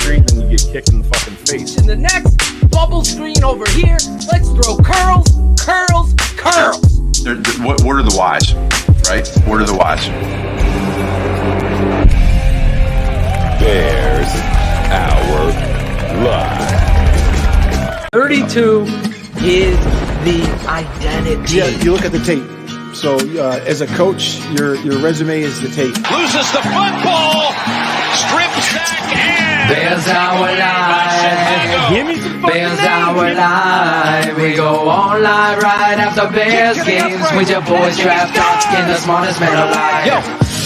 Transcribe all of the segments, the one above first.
street, then you get kicked in the fucking face. In the next bubble screen over here, let's throw curls. What are the whys, right? What are the whys? Bears Hour Live. 32 is the identity. Yeah, you look at the tape. So as a coach, your resume is the tape. Loses the football. Strip sack and Bears Hour Live. Give me some fucking Bears names. Hour Live. We go online right after Bears games with your boys draft talks and the smartest man alive. Yo,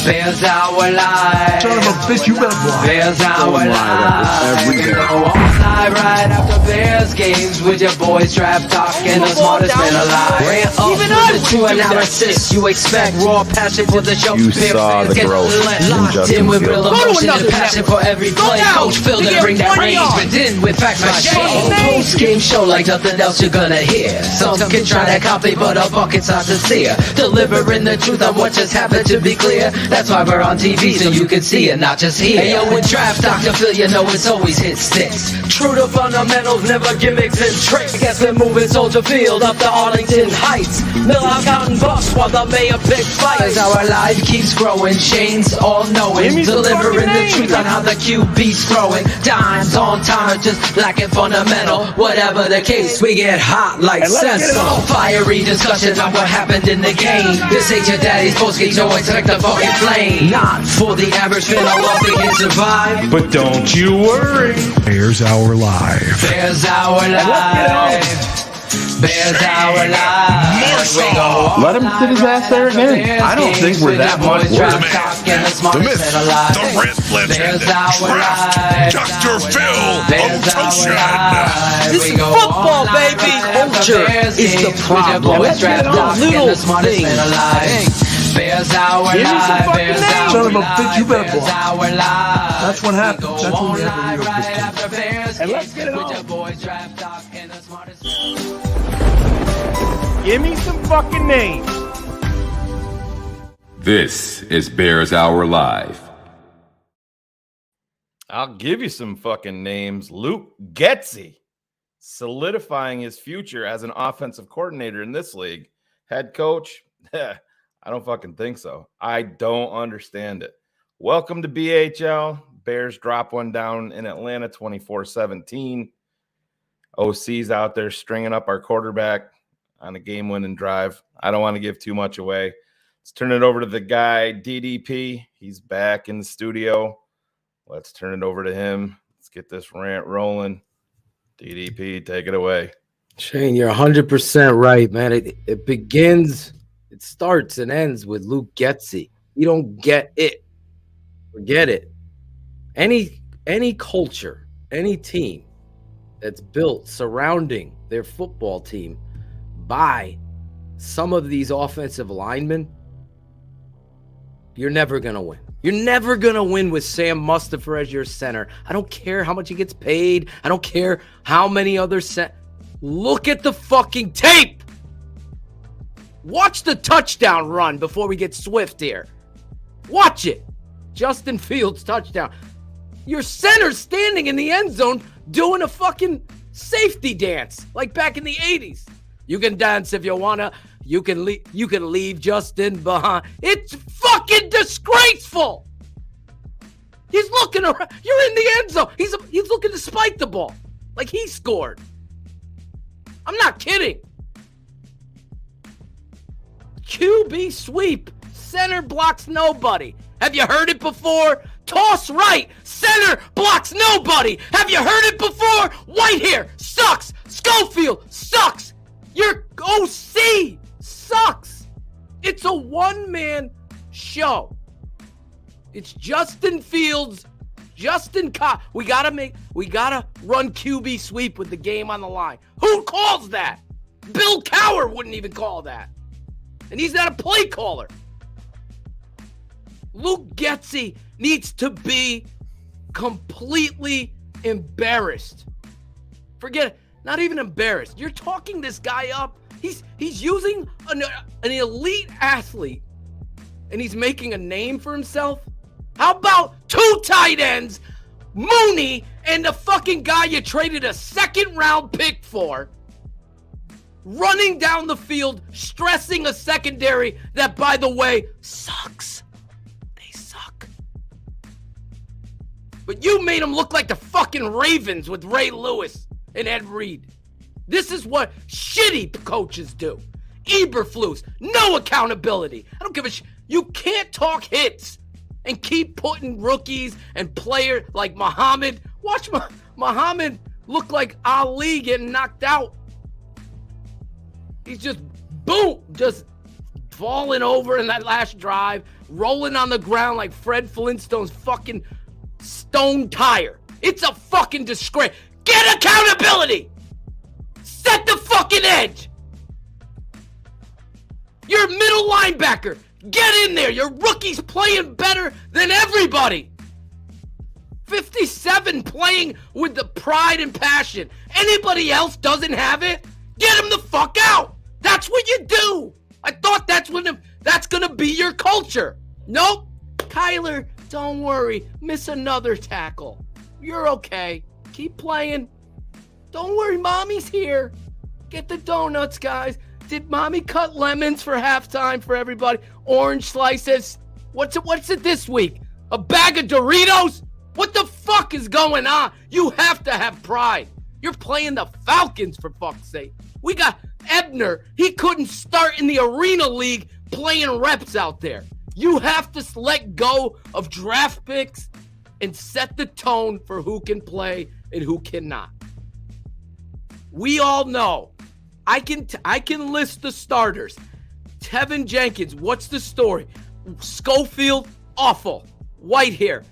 Bears Hour Live. Son of a bitch, you better block. Bears Hour Live. Every We day. go online right after Bears games with your boys draft talk and the smartest man alive. Even with the true analysis you expect, raw passion for the show. You Bears saw fans the get growth in locked Justin in with real Fields. emotion and passion for every play. Coach Phil to bring that range, but in with facts like shade. Post game show like nothing else you're gonna hear. Some can try to copy, but a bucket's not sincere. Delivering the truth on what just happened, to be clear. That's why we're on TV, so you can see it, not just hear. Hey yo, with Draft Dr. Phil, you know it's always hit sticks. True to fundamentals, never gimmicks and tricks. Guess we're moving Soldier Field up to Arlington Heights. Mill out cotton bucks while the mayor pick fights. As our life keeps growing, Shane's all knowing. Delivering the truth on how the QB's throwing. Dimes on time, just lacking fundamental. Whatever the case, we get hot like Cecil. Fiery discussion on what happened in the game. This ain't your daddy's post-game show, it's like the fucking flame. Not for the average fan, I love they can survive. But don't you worry. Bears Hour Live. Bears Hour Live. Bears Hour Live. We go Let him sit his ass there again. I don't think we're that much worse. the myth, the rant legend, Dr. Phil Otoshun. This is football, baby. Culture is the problem. Let's get on little things. Bears Hour Live. Bears Hour Son of a bitch, you better Bears Hour Live. That's what happens. That's when you have a real right good team. after Bears And let's games get it with on. your boys draft talk and the smartest. Give me some fucking names. This is Bears Hour Live. I'll give you some fucking names. Luke Getsy, solidifying his future as an offensive coordinator in this league. Head coach, I don't fucking think so. I don't understand it. Welcome to BHL. Bears drop one down in Atlanta, 24-17. OC's out there stringing up our quarterback on a game-winning drive. I don't want to give too much away. Let's turn it over to the guy, DDP. He's back in the studio. Let's turn it over to him. Let's get this rant rolling. DDP, take it away. Shane, you're 100% right, man. It begins, it starts and ends with Luke Getsy. You don't get it. Forget it. Any culture, any team that's built surrounding their football team by some of these offensive linemen, you're never going to win. You're never going to win with Sam Mustipher as your center. I don't care how much he gets paid. I don't care how many other Look at the fucking tape. Watch the touchdown run before we get swift here. Watch it. Justin Fields touchdown. Your center's standing in the end zone doing a fucking safety dance like back in the 80s. You can dance if you wanna. You can leave Justin behind. It's fucking disgraceful. He's looking around. You're in the end zone. He's looking to spike the ball like he scored. I'm not kidding. QB sweep. Center blocks nobody. Have you heard it before? Toss right. Center blocks nobody. Have you heard it before? Whitehair sucks. Schofield sucks. Your OC sucks. It's a one-man show. It's Justin Fields, Justin Cobb. We gotta run QB sweep with the game on the line. Who calls that? Bill Cowher wouldn't even call that. And he's not a play caller. Luke Getsy needs to be completely embarrassed. Forget it. Not even embarrassed. You're talking this guy up. He's using an elite athlete, and he's making a name for himself. How about two tight ends, Mooney And the fucking guy you traded a second-round pick for, running down the field, stressing a secondary that, by the way, sucks. They suck. But you made them look like the fucking Ravens with Ray Lewis and Ed Reed. This is what shitty coaches do. Eberflus, no accountability. I don't give a shit. You can't talk hits and keep putting rookies and players like Muhammad. Watch Muhammad look like Ali getting knocked out. He's just, boom, just falling over in that last drive, rolling on the ground like Fred Flintstone's fucking stone tire. It's a fucking disgrace. Get accountability. Set the fucking edge. You're a middle linebacker. Get in there. Your rookie's playing better than everybody. 57 playing with the pride and passion. Anybody else doesn't have it? Get him the fuck out. That's what you do. I thought that's going to be your culture. Nope. Kyler, don't worry. Miss another tackle. You're okay. Keep playing. Don't worry, mommy's here. Get the donuts, guys. Did mommy cut lemons for halftime for everybody? Orange slices? What's it this week? A bag of Doritos? What the fuck is going on? You have to have pride. You're playing the Falcons, for fuck's sake. We got Ebner. He couldn't start in the Arena League playing reps out there. You have to let go of draft picks and set the tone for who can play and who cannot. We all know. I can list the starters. Tevin Jenkins, what's the story? Schofield, awful. Whitehair,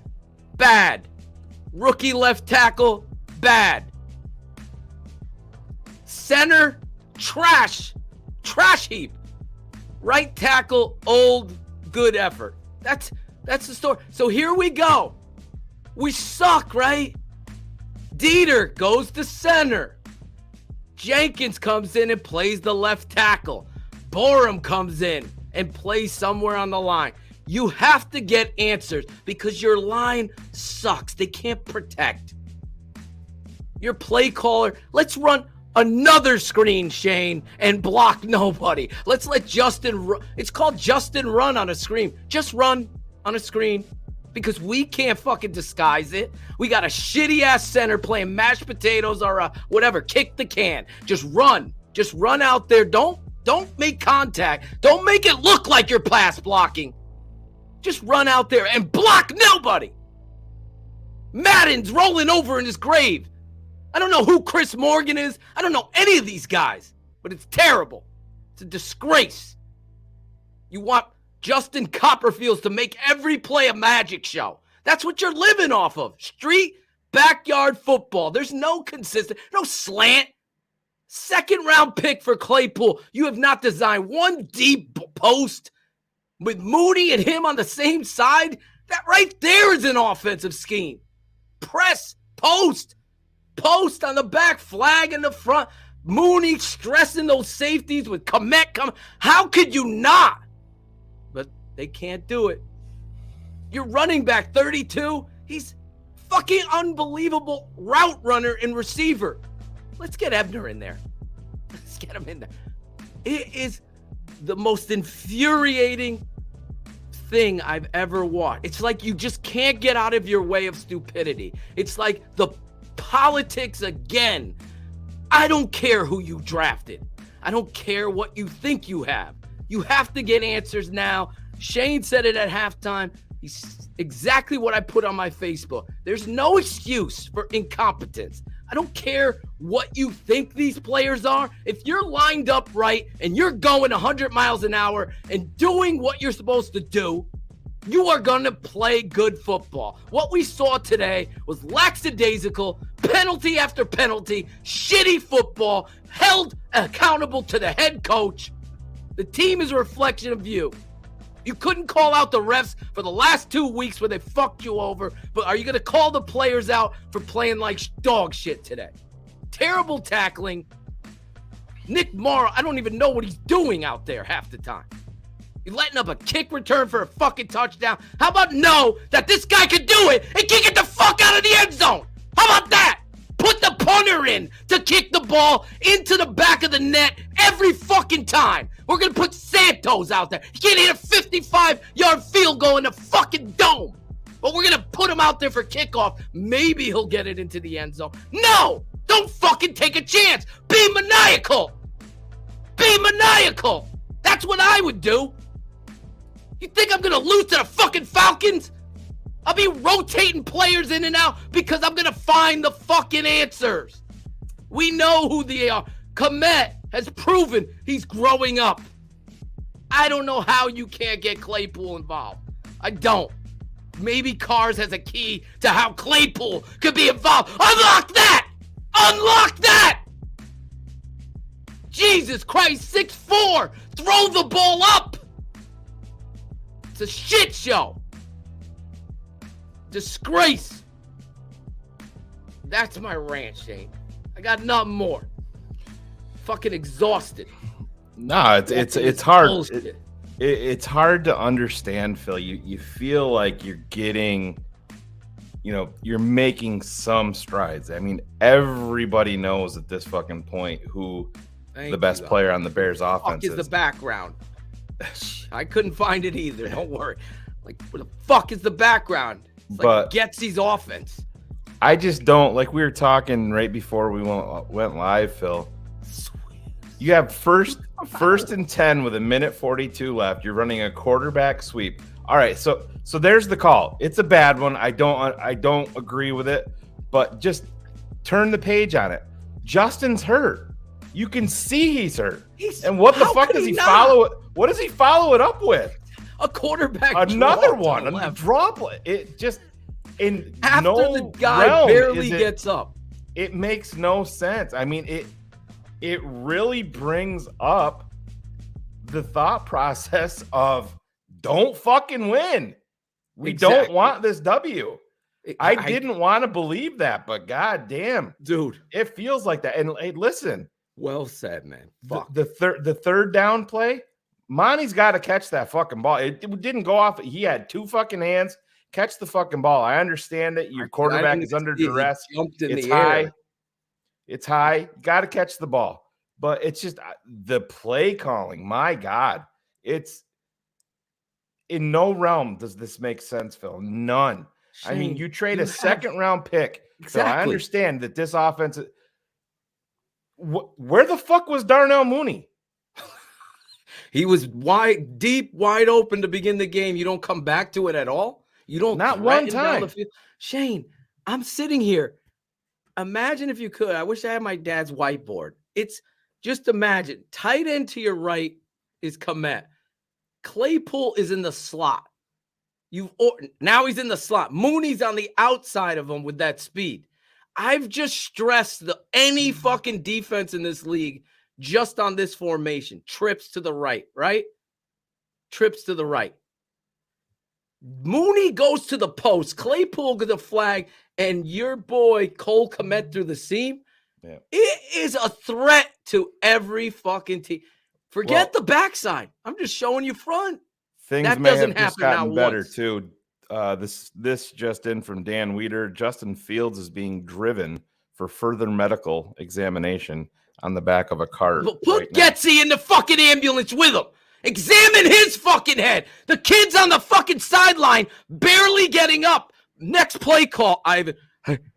bad. Rookie left tackle, bad. Center, trash heap. Right tackle, old, good effort. That's the story. So here we go. We suck, right? Dieter goes to center. Jenkins comes in and plays the left tackle. Borum comes in and plays somewhere on the line. You have to get answers because your line sucks. They can't protect. Your play caller, let's run another screen, Shane, and block nobody. Let's let Justin run. It's called Justin run on a screen. Just run on a screen because we can't fucking disguise it. We got a shitty-ass center playing mashed potatoes or whatever. Kick the can. Just run. Just run out there. Don't make contact. Don't make it look like you're pass blocking. Just run out there and block nobody. Madden's rolling over in his grave. I don't know who Chris Morgan is. I don't know any of these guys, but it's terrible. It's a disgrace. You want Justin Copperfields to make every play a magic show. That's what you're living off of. Street, backyard football. There's no no slant. Second round pick for Claypool. You have not designed one deep post with Mooney and him on the same side. That right there is an offensive scheme. Press, post on the back, flag in the front. Mooney stressing those safeties with Komet coming. How could you not? But they can't do it. Your running back, 32, he's fucking unbelievable route runner and receiver. Let's get Ebner in there. Let's get him in there. It is the most infuriating thing I've ever watched. It's like you just can't get out of your way of stupidity. It's like the politics again. I don't care who you drafted. I don't care what you think you have. You have to get answers now. Shane said it at halftime. He's exactly what I put on my Facebook. There's no excuse for incompetence. I don't care what you think these players are. If you're lined up right and you're going 100 miles an hour and doing what you're supposed to do, you are going to play good football. What we saw today was lackadaisical, penalty after penalty, shitty football, held accountable to the head coach. The team is a reflection of you. You couldn't call out the refs for the last 2 weeks where they fucked you over, but are you going to call the players out for playing like dog shit today? Terrible tackling. Nick Morrow, I don't even know what he's doing out there half the time. You're letting up a kick return for a fucking touchdown. How about know that this guy can do it and kick it the fuck out of the end zone? How about Martin to kick the ball into the back of the net every fucking time. We're going to put Santos out there. He can't hit a 55-yard field goal in the fucking dome. But we're going to put him out there for kickoff. Maybe he'll get it into the end zone. No! Don't fucking take a chance. Be maniacal. Be maniacal. That's what I would do. You think I'm going to lose to the fucking Falcons? I'll be rotating players in and out because I'm going to find the fucking answers. We know who they are. Komet has proven he's growing up. I don't know how you can't get Claypool involved. I don't. Maybe Cars has a key to how Claypool could be involved. Unlock that! Unlock that! Jesus Christ, 6'4". Throw the ball up. It's a shit show. Disgrace. That's my rant, Shane. I got nothing more. Fucking exhausted. No, it's hard. It's hard to understand, Phil. You feel like you're getting, you're making some strides. I mean, everybody knows at this fucking point who the best player on the Bears offense is. The background. I couldn't find it either. Don't worry. Like, what the fuck is the background? It's like Getsy's offense. I just don't, like we were talking right before we went live, Phil. You have first and 10 with 1:42 left. You're running a quarterback sweep. All right, so there's the call. It's a bad one. I don't agree with it, but just turn the page on it. Justin's hurt. You can see he's hurt. And what the fuck does he follow it? What does he follow it up with? A quarterback. Another one. A drop. It just after the guy barely gets up. It makes no sense. I mean, it really brings up the thought process of don't fucking win. We don't want this W. I didn't want to believe that, but god damn, dude, it feels like that. And hey, listen, well said, man. Fuck. The third down play, Monty's got to catch that fucking ball. It didn't go off. He had two fucking hands. Catch the fucking ball. I understand that your quarterback is under duress. It's high. It's high. Got to catch the ball. But it's just the play calling. My God. It's in no realm does this make sense, Phil. None. Shane, I mean, you trade a second-round pick. Exactly. So I understand that this offense. Where the fuck was Darnell Mooney? He was deep, wide open to begin the game. You don't come back to it at all? You don't. Not one time. Shane, I'm sitting here. Imagine if you could. I wish I had my dad's whiteboard. It's just imagine. Tight end to your right is Komet. Claypool is in the slot. Now he's in the slot. Mooney's on the outside of him with that speed. I've just stressed any fucking defense in this league just on this formation. Trips to the right, right? Trips to the right. Mooney goes to the post. Claypool gets a flag, and your boy Cole Komet through the seam. Yeah. It is a threat to every fucking team. Forget the backside. I'm just showing you front. Things that may have just gotten better too. This just in from Dan Weeder. Justin Fields is being driven for further medical examination on the back of a cart. But put Getsy in the fucking ambulance with him. Examine his fucking head. The kid's on the fucking sideline, barely getting up. Next play call, Ivan.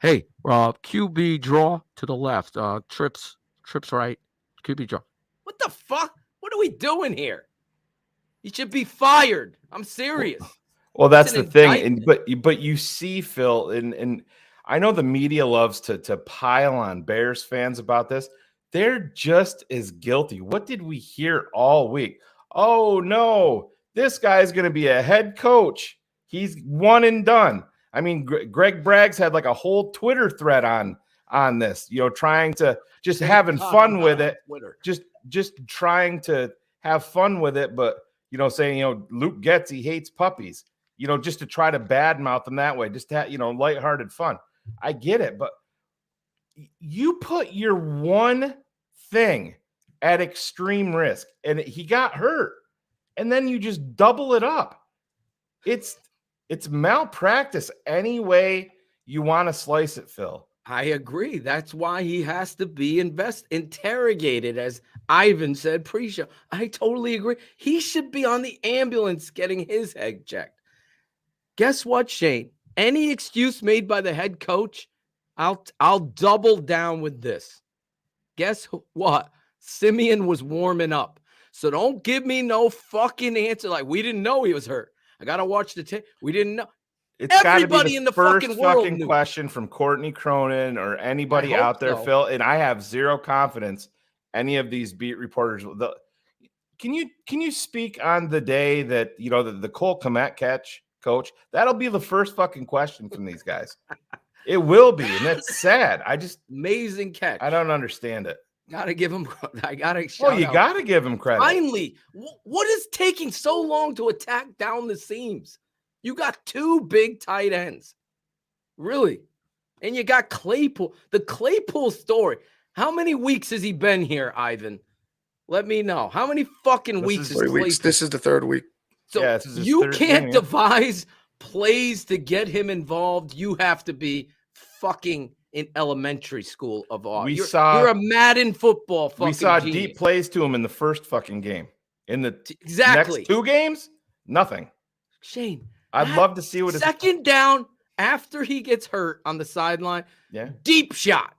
Hey, QB draw to the left. Trips right. QB draw. What the fuck? What are we doing here? You should be fired. I'm serious. Well, that's the thing. But you see, Phil, and I know the media loves to pile on Bears fans about this. They're just as guilty. What did we hear all week? Oh, no, this guy's going to be a head coach. He's one and done. I mean, Greg Braggs had like a whole Twitter thread on this, trying to just having fun with it. Just trying to have fun with it. But, saying, Luke Getsy hates puppies, just to try to badmouth them that way, just to have, lighthearted fun. I get it. But you put your one thing at extreme risk and he got hurt, and then you just double it up. It's malpractice any way you want to slice it, Phil. I agree. That's why he has to be interrogated, as Ivan said pre-show. I totally agree. He should be on the ambulance getting his head checked. Guess what, Shane? Any excuse made by the head coach, I'll double down with this. Guess what? Simeon was warming up. So don't give me no fucking answer like we didn't know he was hurt. I got to watch the tape. We didn't know. It's got to be Everybody the in the first fucking world fucking knew. question from Courtney Cronin or anybody I hope out there, so. Phil. And I have zero confidence any of these beat reporters. Can you speak on the day that the Cole Kmet catch, Coach? That'll be the first fucking question from these guys. It will be, and that's sad. Amazing catch. I don't understand it. Gotta give him. I gotta. Well, you gotta give him credit. Finally, what is taking so long to attack down the seams? You got two big tight ends, really, and you got Claypool. The Claypool story. How many weeks has he been here, Ivan? Let me know. How many fucking weeks is 3 Claypool? weeks. This is the third week. So yeah, this is his you third can't game. devise plays to get him involved. You have to be fucking in elementary school of all. You're a Madden football fucking We saw genius. deep plays to him in the first fucking game. In the Exactly. next 2 games, nothing. Shane, I'd love to see what second down after he gets hurt on the sideline. Yeah. Deep shot.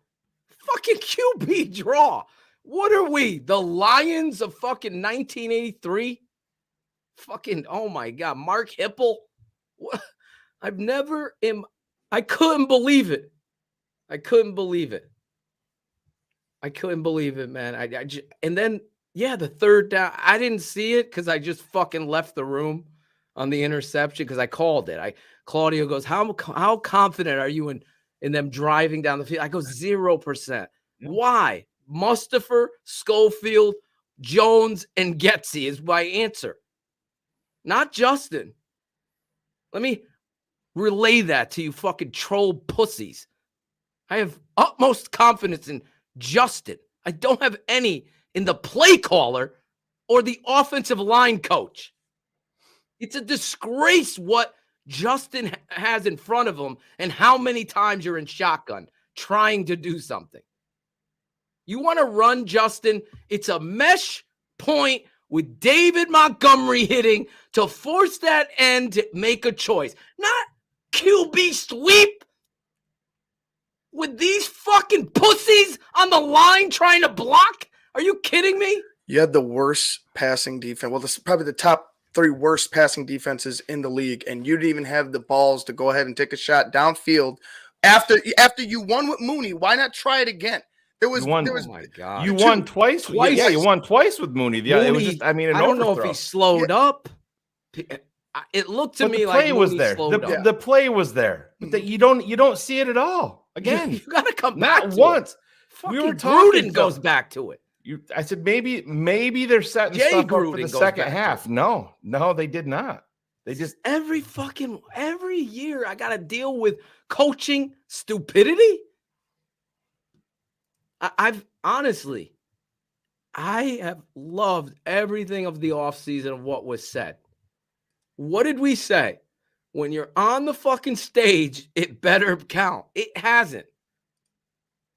Fucking QB draw. What are we? The Lions of fucking 1983? Fucking, oh my God. Mark Hipple. What? I couldn't believe it. I couldn't believe it. Man. And then, the third down. I didn't see it because I just fucking left the room on the interception because I called it. Claudio goes, how confident are you in them driving down the field? I go 0%. Why? Mustafa, Schofield, Jones, and Getsy is my answer. Not Justin. Let me relay that to you fucking troll pussies. I have utmost confidence in Justin. I don't have any in the play caller or the offensive line coach. It's a disgrace what Justin has in front of him and how many times you're in shotgun trying to do something. You want to run, Justin? It's a mesh point with David Montgomery hitting to force that end to make a choice. Not QB sweep with these fucking pussies on the line trying to block. Are you kidding me? You had the worst passing defense. Well, this is probably the top 3 worst passing defenses in the league, and you didn't even have the balls to go ahead and take a shot downfield after you won with Mooney. Why not try it again? Oh my God. You won twice. Yeah, you won twice with Mooney. Yeah, it was just, I don't know if he slowed up. It looked to me like was there. The play was there. But you don't see it at all. Again, you got to come back. Not once. We were talking. Gruden goes back to it. I said maybe they're setting stuff up for the second half. No, they did not. They just every year I got to deal with coaching stupidity. I've honestly, I have loved everything of the offseason of what was said. What did we say? When you're on the fucking stage, it better count. It hasn't.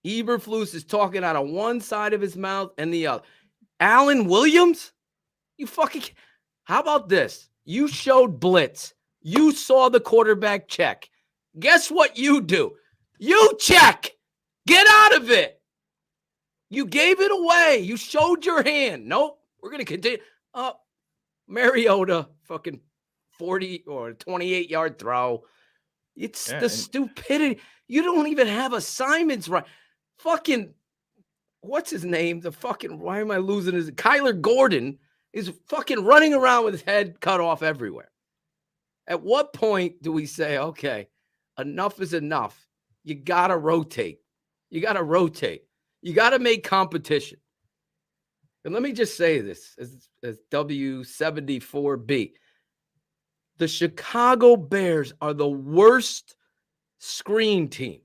Eberflus is talking out of one side of his mouth and the other. Alan Williams? How about this? You showed blitz. You saw the quarterback check. Guess what you do? You check. Get out of it. You gave it away. You showed your hand. Nope. We're going to continue. Mariota, fucking 40 or 28-yard throw. It's the stupidity. You don't even have assignments right. Fucking, what's his name? Why am I losing his? Kyler Gordon is fucking running around with his head cut off everywhere. At what point do we say, okay, enough is enough? You got to rotate. You got to make competition. And let me just say this as W74B. The Chicago Bears are the worst screen team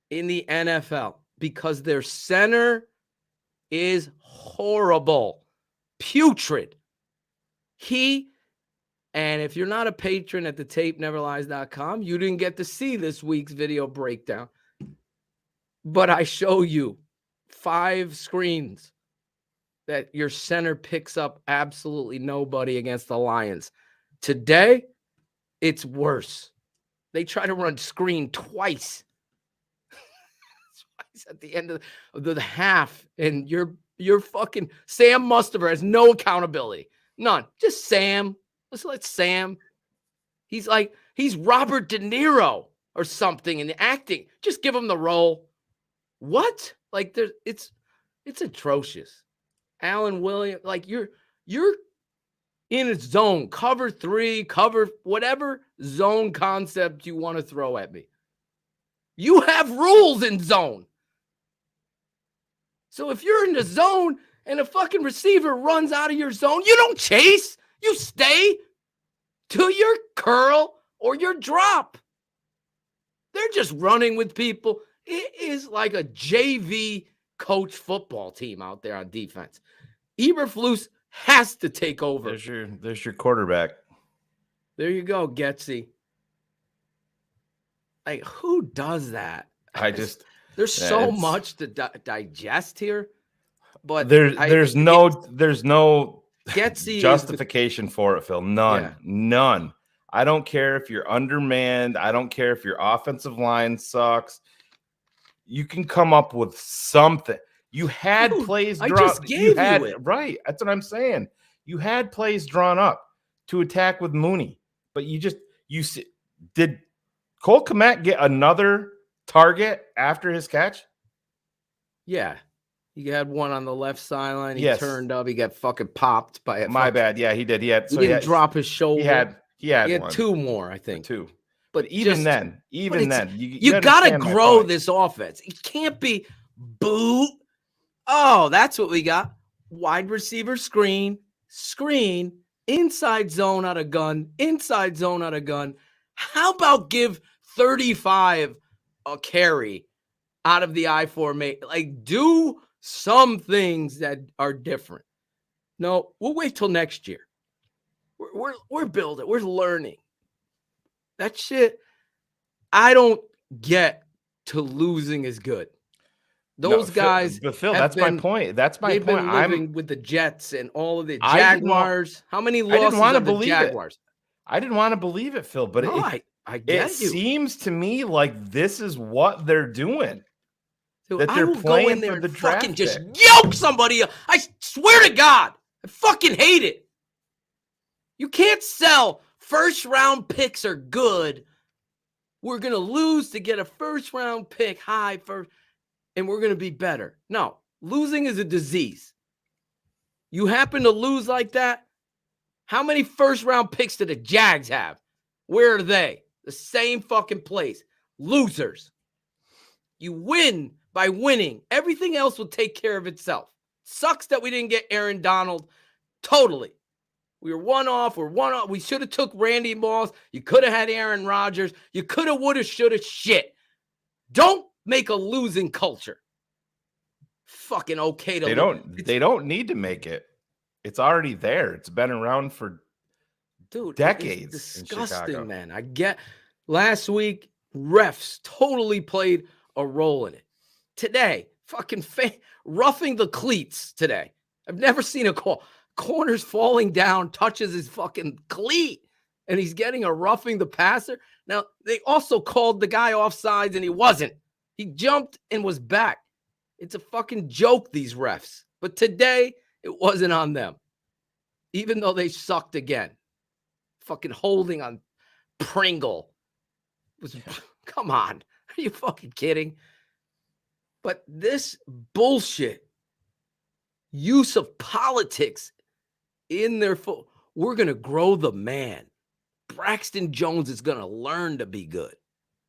in the NFL because their center is horrible, putrid. And if you're not a patron at the tapeneverlies.com, you didn't get to see this week's video breakdown. But I show you 5 screens that your center picks up absolutely nobody against the Lions. Today, it's worse. They try to run screen twice. Twice at the end of the half, and you're fucking Sam Mustafer has no accountability. None. Just Sam. Let's let Sam. He's Robert De Niro or something in the acting. Just give him the role. What? Like it's atrocious. Alan Williams, like you're in a zone, cover 3, cover whatever zone concept you want to throw at me. You have rules in zone. So if you're in the zone and a fucking receiver runs out of your zone, you don't chase. You stay to your curl or your drop. They're just running with people. It is like a JV coach football team out there on defense. Eberflus has to take over. There's your quarterback. There you go, Getsy. Like, who does that? There's so much to digest here, but there's no Getsy justification for it, Phil. None. I don't care if you're undermanned. I don't care if your offensive line sucks. You can come up with something. You had plays drawn. I just gave you it. Right. That's what I'm saying. You had plays drawn up to attack with Mooney, but did Cole Kmet get another target after his catch? Yeah. He had one on the left sideline. He turned up. He got fucking popped by it. My bad. Yeah, he did. He didn't drop his shoulder. He had one. 2 more, I think. 2. But even then, you got to grow this offense. It can't be boot. Oh, that's what we got. Wide receiver screen, inside zone out of gun, inside zone out of gun. How about give 35 a carry out of the I formation? Like, do some things that are different. No, we'll wait till next year. We're building. We're learning. That shit, I don't get to losing is good. Those guys. But Phil, that's my point. That's my point. Been living with the Jets and all of the Jaguars. How many losses of the Jaguars? I didn't want to believe it, Phil, but I get you. Seems to me like this is what they're doing. Dude, that they're playing go in there for the and draft fucking just pick. yoke somebody. I swear to God, I fucking hate it. You can't sell first-round picks are good. We're going to lose to get a first-round pick high first, and we're going to be better. No, losing is a disease. You happen to lose like that? How many first-round picks do the Jags have? Where are they? The same fucking place. Losers. You win by winning. Everything else will take care of itself. Sucks that we didn't get Aaron Donald. Totally. We were one off. We should have took Randy Moss. You could have had Aaron Rodgers. You could have, would have, should have. Shit. Don't make a losing culture. Fucking okay to They don't need to make it. It's already there. It's been around for decades. It's disgusting, man. I get last week, refs totally played a role in it. Today, fucking roughing the cleats today. I've never seen a call. Corner's falling down, touches his fucking cleat, and he's getting a roughing the passer. Now, they also called the guy offsides, and he wasn't. He jumped and was back. It's a fucking joke, these refs. But today, it wasn't on them. Even though they sucked again. Fucking holding on Pringle. Come on. Are you fucking kidding? But this bullshit use of politics in their foot. We're going to grow the man. Braxton Jones is going to learn to be good.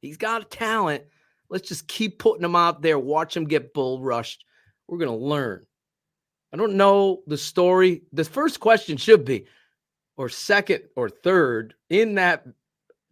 He's got a talent. Let's just keep putting him out there. Watch him get bull rushed. We're going to learn. I don't know the story. The first question should be, or second or third in that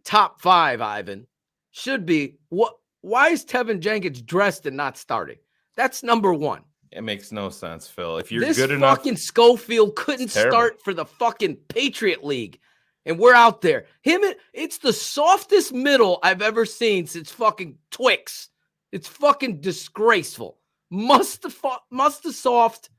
top 5, Ivan, should be, why is Tevin Jenkins dressed and not starting? That's number 1. It makes no sense, Phil. If you're this good enough, fucking Schofield couldn't start for the fucking Patriot League, and we're out there. It's the softest middle I've ever seen since fucking Twix. It's fucking disgraceful. Musta soft,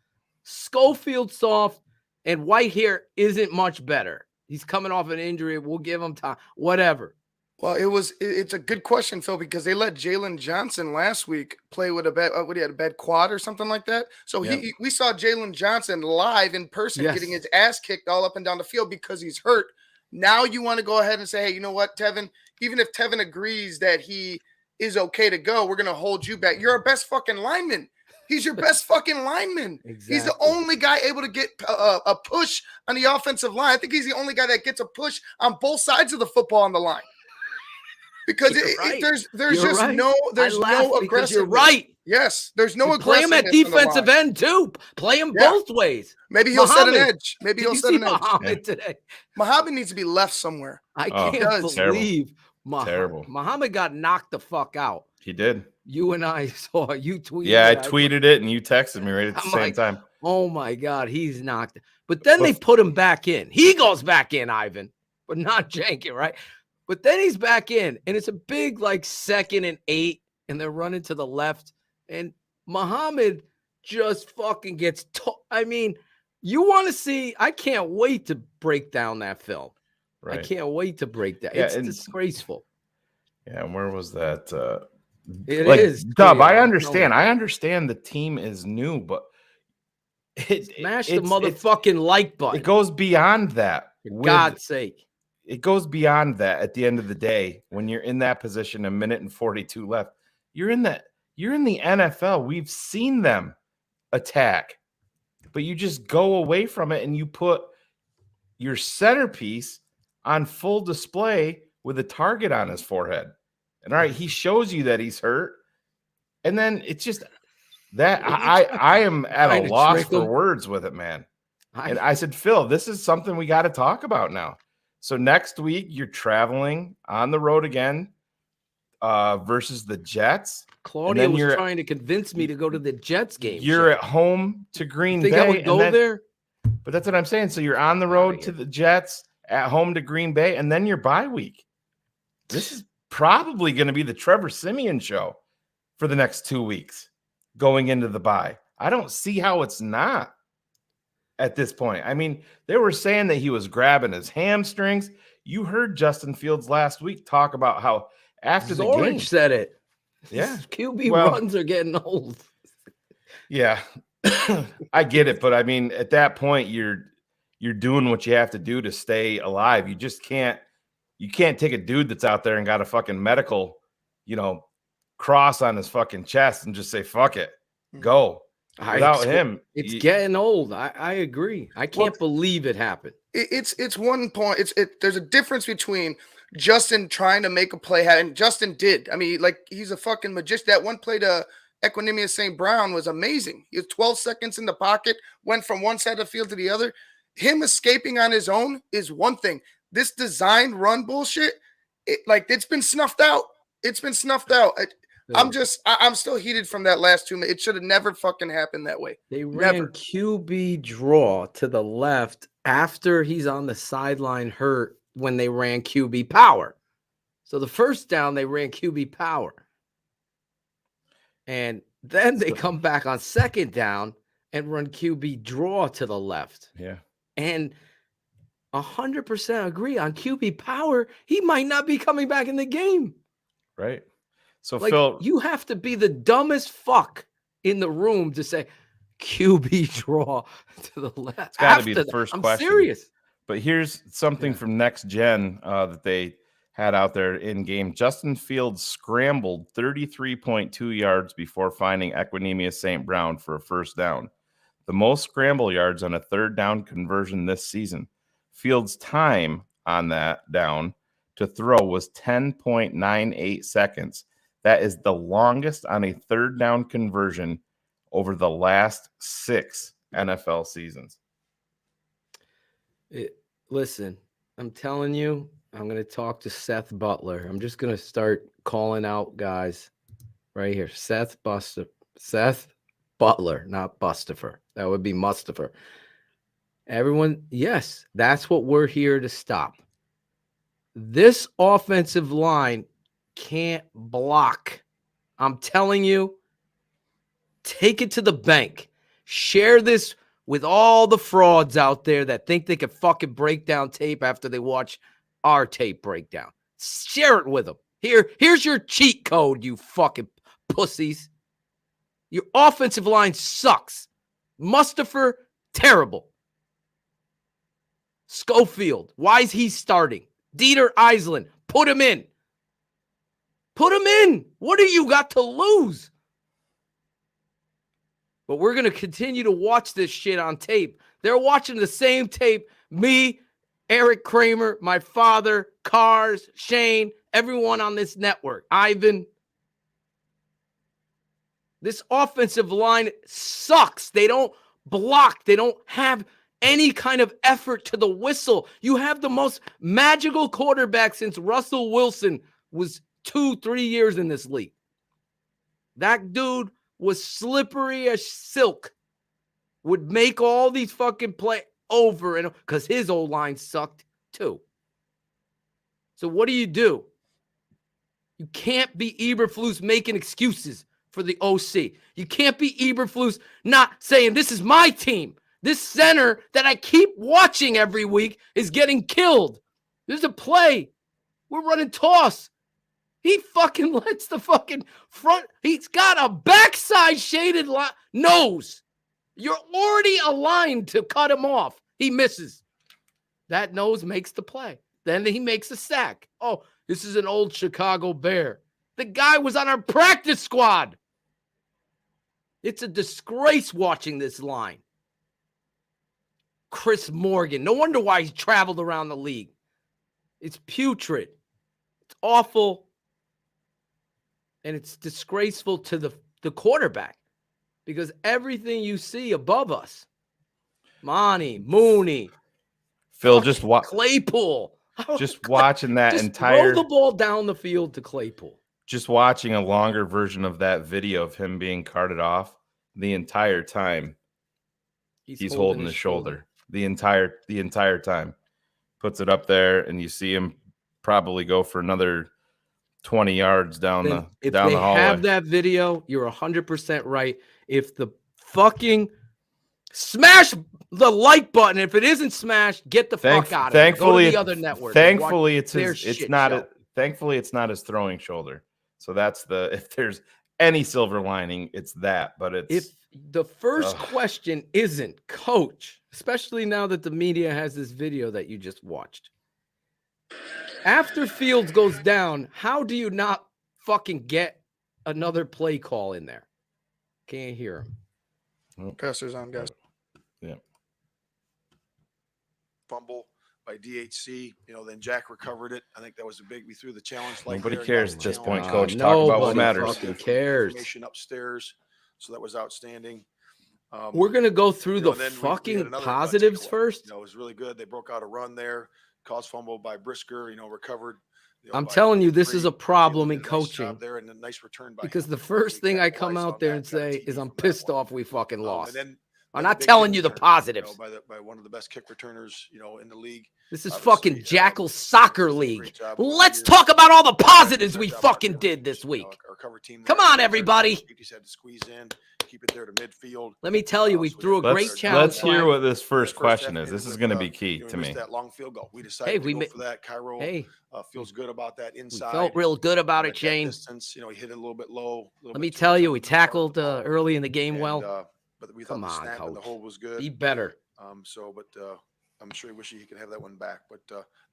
Schofield soft, and Whitehair isn't much better. He's coming off an injury. We'll give him time. Whatever. Well, it's a good question, Phil, because they let Jalen Johnson last week play with a bad he had a bad quad or something like that. So we saw Jalen Johnson live in person getting his ass kicked all up and down the field because he's hurt. Now you want to go ahead and say, hey, you know what, Tevin? Even if Tevin agrees that he is okay to go, we're gonna hold you back. You're our best fucking lineman. He's your best fucking lineman. Exactly. He's the only guy able to get a push on the offensive line. I think he's the only guy that gets a push on both sides of the football on the line. Because there's no aggressiveness. You're right. Yes, there's no aggressiveness. Play him at defensive end too. Play him both ways. Maybe he'll set an edge. Maybe he'll set an edge. Muhammad today. Muhammad needs to be left somewhere. I can't believe terrible. Muhammad got knocked the fuck out. He did. You and I saw you tweeted. Yeah, I tweeted it and you texted me right at the same time. Oh my God, he's knocked. But then they put him back in. He goes back in, Ivan, but not Jenkins, right? But then he's back in, and it's a big 2nd and 8, and they're running to the left, and Muhammad just fucking gets. I mean, you want to see? I can't wait to break down that film. Right. I can't wait to break that. Yeah, it's disgraceful. Yeah, and where was that? It is Dub. I understand. I understand the team is new, but smash the motherfucking like button. It goes beyond that. For God's sake. It goes beyond that. At the end of the day, when you're in that position, 1:42 left, you're in the NFL. We've seen them attack, but you just go away from it and you put your centerpiece on full display with a target on his forehead. And all right, he shows you that he's hurt. And then it's just that I am at a loss for words with it, man. And I said, Phil, this is something we got to talk about now. So next week you're traveling on the road again versus the Jets. Claudia was trying to convince me to go to the Jets game. You're at home to Green Bay. I would go there? But that's what I'm saying. So you're on the road to the Jets, at home to Green Bay, and then your bye week. This is probably going to be the Trevor Siemian show for the next 2 weeks going into the bye. I don't see how it's not at this point. I mean, they were saying that he was grabbing his hamstrings. You heard Justin Fields last week talk about how after the game said it. Yeah. QB runs are getting old. Yeah. I get it, but I mean, at that point, you're doing what you have to do to stay alive. You just can't take a dude that's out there and got a fucking medical, cross on his fucking chest and just say, fuck it, go. Without him, it's getting old. I agree. I can't believe it happened. It's one point. There's a difference between Justin trying to make a play, and Justin did. I mean, he's a fucking magician. That one play to Equinemius St. Brown was amazing. He was 12 seconds in the pocket, went from one side of the field to the other. Him escaping on his own is one thing. This designed run bullshit, it's been snuffed out. It's been snuffed out. I'm still heated from that last 2 minutes. It should have never fucking happened that way. They ran QB draw to the left after he's on the sideline hurt when they ran QB power. So the first down, they ran QB power. And then they come back on second down and run QB draw to the left. Yeah. And 100% agree on QB power. He might not be coming back in the game. Right. So Phil, you have to be the dumbest fuck in the room to say QB draw to the left. It's got to be the first question. I'm serious. But here's something from Next Gen that they had out there in game. Justin Fields scrambled 33.2 yards before finding Equinemius St. Brown for a first down. The most scramble yards on a third down conversion this season. Fields' time on that down to throw was 10.98 seconds. That is the longest on a third down conversion over the last 6 NFL seasons. Listen, I'm telling you, I'm going to talk to Seth Butler. I'm just going to start calling out guys right here. Seth Butler, not Bustifer. That would be Mustafa. Everyone, yes, that's what we're here to stop. This offensive line can't block I'm telling you, take it to the bank. Share this with all the frauds out there that think they could fucking break down tape after they watch our tape breakdown. Share it with them. Here's your cheat code, you fucking pussies. Your offensive line sucks. Mustafa, terrible. Schofield, why is he starting? Dieter Eisland, put him in. Put him in. What do you got to lose? But we're going to continue to watch this shit on tape. They're watching the same tape. Me, Eric Kramer, my father, Cars, Shane, everyone on this network. Ivan. This offensive line sucks. They don't block. They don't have any kind of effort to the whistle. You have the most magical quarterback since Russell Wilson was 2-3 years in this league. That dude was slippery as silk, would make all these fucking play over and because his old line sucked too. So what do? You can't be Eberflus making excuses for the OC. You can't be Eberflus not saying this is my team. This center that I keep watching every week is getting killed. There's a play. We're running toss. He fucking lets the fucking front. He's got a backside shaded nose. You're already aligned to cut him off. He misses. That nose makes the play. Then he makes a sack. Oh, this is an old Chicago Bear. The guy was on our practice squad. It's a disgrace watching this line. Chris Morgan. No wonder why he's traveled around the league. It's putrid. It's awful. And it's disgraceful to the quarterback because everything you see above us, Monty, Mooney, Phil, just Claypool. Just watching that just entire throw the ball down the field to Claypool. Just watching a longer version of that video of him being carted off the entire time. He's holding his shoulder the entire time. Puts it up there, and you see him probably go for another 20 yards down the hallway. If they have that video, you're 100% right. If the fucking smash the like button, if it isn't smashed, get the fuck out of it. Go to the other network. Thankfully, it's not his throwing shoulder. So that's if there's any silver lining, it's that. But if the first question isn't, coach, especially now that the media has this video that you just watched. After Fields goes down, how do you not fucking get another play call in there? Can't hear him. Passers on, guys. Yeah. Fumble by DHC. Then Jack recovered it. I think that was a big. We threw the challenge. Nobody cares at this point, Coach. Talk about what matters. Fucking cares. Information upstairs. So that was outstanding. We're gonna go through the fucking positives first. It was really good. They broke out a run there. Caused fumble by Brisker. Recovered. I'm telling you, this is a problem in coaching. There and a nice return by because the first thing I come out there and say is I'm pissed off we fucking lost. I'm not telling you the positives. By one of the best kick returners, in the league. This is fucking Jackal Soccer League. Let's talk about all the positives we fucking did this week. Our cover team. Come on, everybody. Just had to squeeze in, keep it there to midfield. Let me tell you, we threw a great challenge. Let's hear what this first question is. This is going to be key to me. That long field goal. We decided to go for that. Cairo feels good about that inside. We felt real good about it, Shane. Distance, he hit it a little bit low. Let me tell you, we tackled early in the game well. But we thought the snap and the hold was good. Be better. I'm sure he wishes he could have that one back. But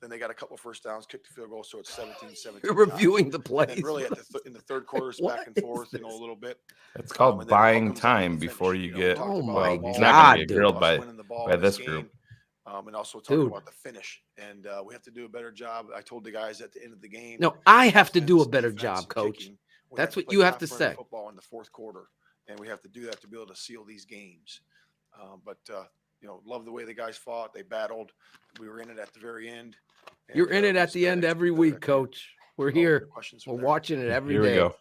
then they got a couple first downs, kicked the field goal, so it's 17-17. You're reviewing the plays. And really, in the third quarter, it's back and forth, a little bit. It's called buying time before you get. Oh my God! He's not going to get grilled by this group. And also talking about the finish. And we have to do a better job. I told the guys at the end of the game. No, I have to do a better job, Coach. That's what you have to say. Football in the fourth quarter. And we have to do that to be able to seal these games. Love the way the guys fought. They battled. We were in it at the very end. You're in it at the end every week, Coach. We're here. We're watching it every day. Here we go.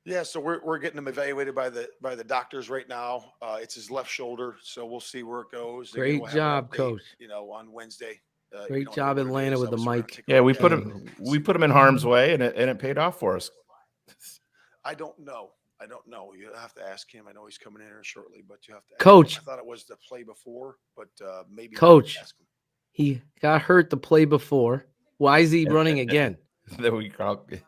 Yeah, so we're getting him evaluated by the doctors right now. It's his left shoulder, so we'll see where it goes. Great job, Coach. On Wednesday. Great job, Atlanta, with the mic. Yeah, we put him in harm's way, and it paid off for us. I don't know. You have to ask him. I know he's coming in here shortly, but you have to ask Coach. him. I thought it was the play before, but maybe Coach, ask him. he got hurt the play before. Why is he running again? Then we call. Can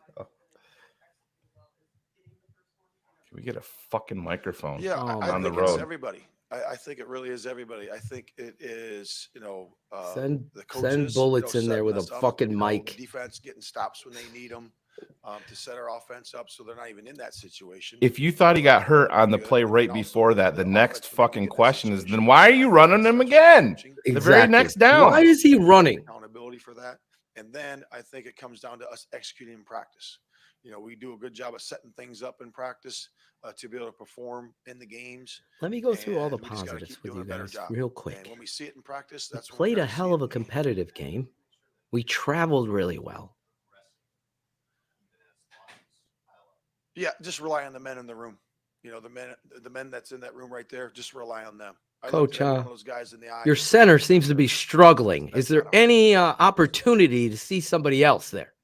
we get a fucking microphone? Yeah, I on the think it's road. everybody. I think it really is everybody. I think it is, Send the coaches, bullets in there setting with a us up, fucking mic. The defense getting stops when they need them to set our offense up so they're not even in that situation. If you thought he got hurt on the play right before that, the next fucking question is, then why are you running him again? Exactly. The very next down. Why is he running? Accountability for that. And then I think it comes down to us executing in practice. We do a good job of setting things up in practice to be able to perform in the games. Let me go through all the we just gotta positives keep with doing you a better guys job. real quick. And when we see it in practice, that's We when we're played a gonna see hell it of a in the game. competitive game. We traveled really well. Yeah, just rely on the men in the room. The men that's in that room right there, just rely on them. I looked Coach, at every one of those guys in the eye. your center seems to be struggling. Is there any opportunity to see somebody else there?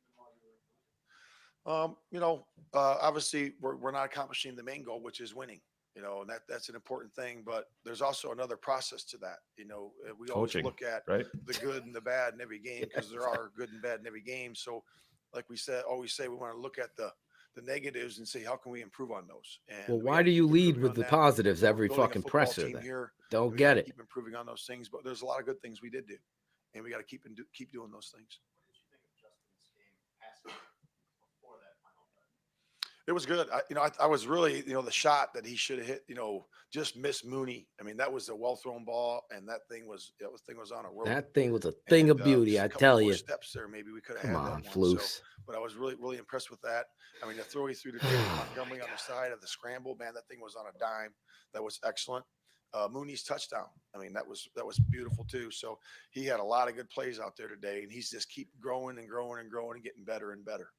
Obviously we're not accomplishing the main goal, which is winning, and that's an important thing, but there's also another process to that. We always Coaching, look at right? the good and the bad in every game, because there are good and bad in every game. So like we always say, we want to look at the negatives and say, how can we improve on those? And Well, we why gotta do you keep lead improving with on the that. positives We're every building a fucking football presser team then? here, Don't and we get gotta it. keep improving on those things, but there's a lot of good things we did do, and we got to keep doing those things. It was good. I was really, the shot that he should have hit, just missed Mooney. I mean, that was a well thrown ball, and that thing was on a rope. That thing was a thing of beauty, just I a couple tell more you. steps there, maybe we could have Come had on, that one. Flus. But I was really, really impressed with that. I mean, the throw he threw to David Montgomery on the side of the scramble, man, that thing was on a dime. That was excellent. Mooney's touchdown. I mean, that was beautiful too. So he had a lot of good plays out there today, and he's just keep growing and growing and growing and getting better and better.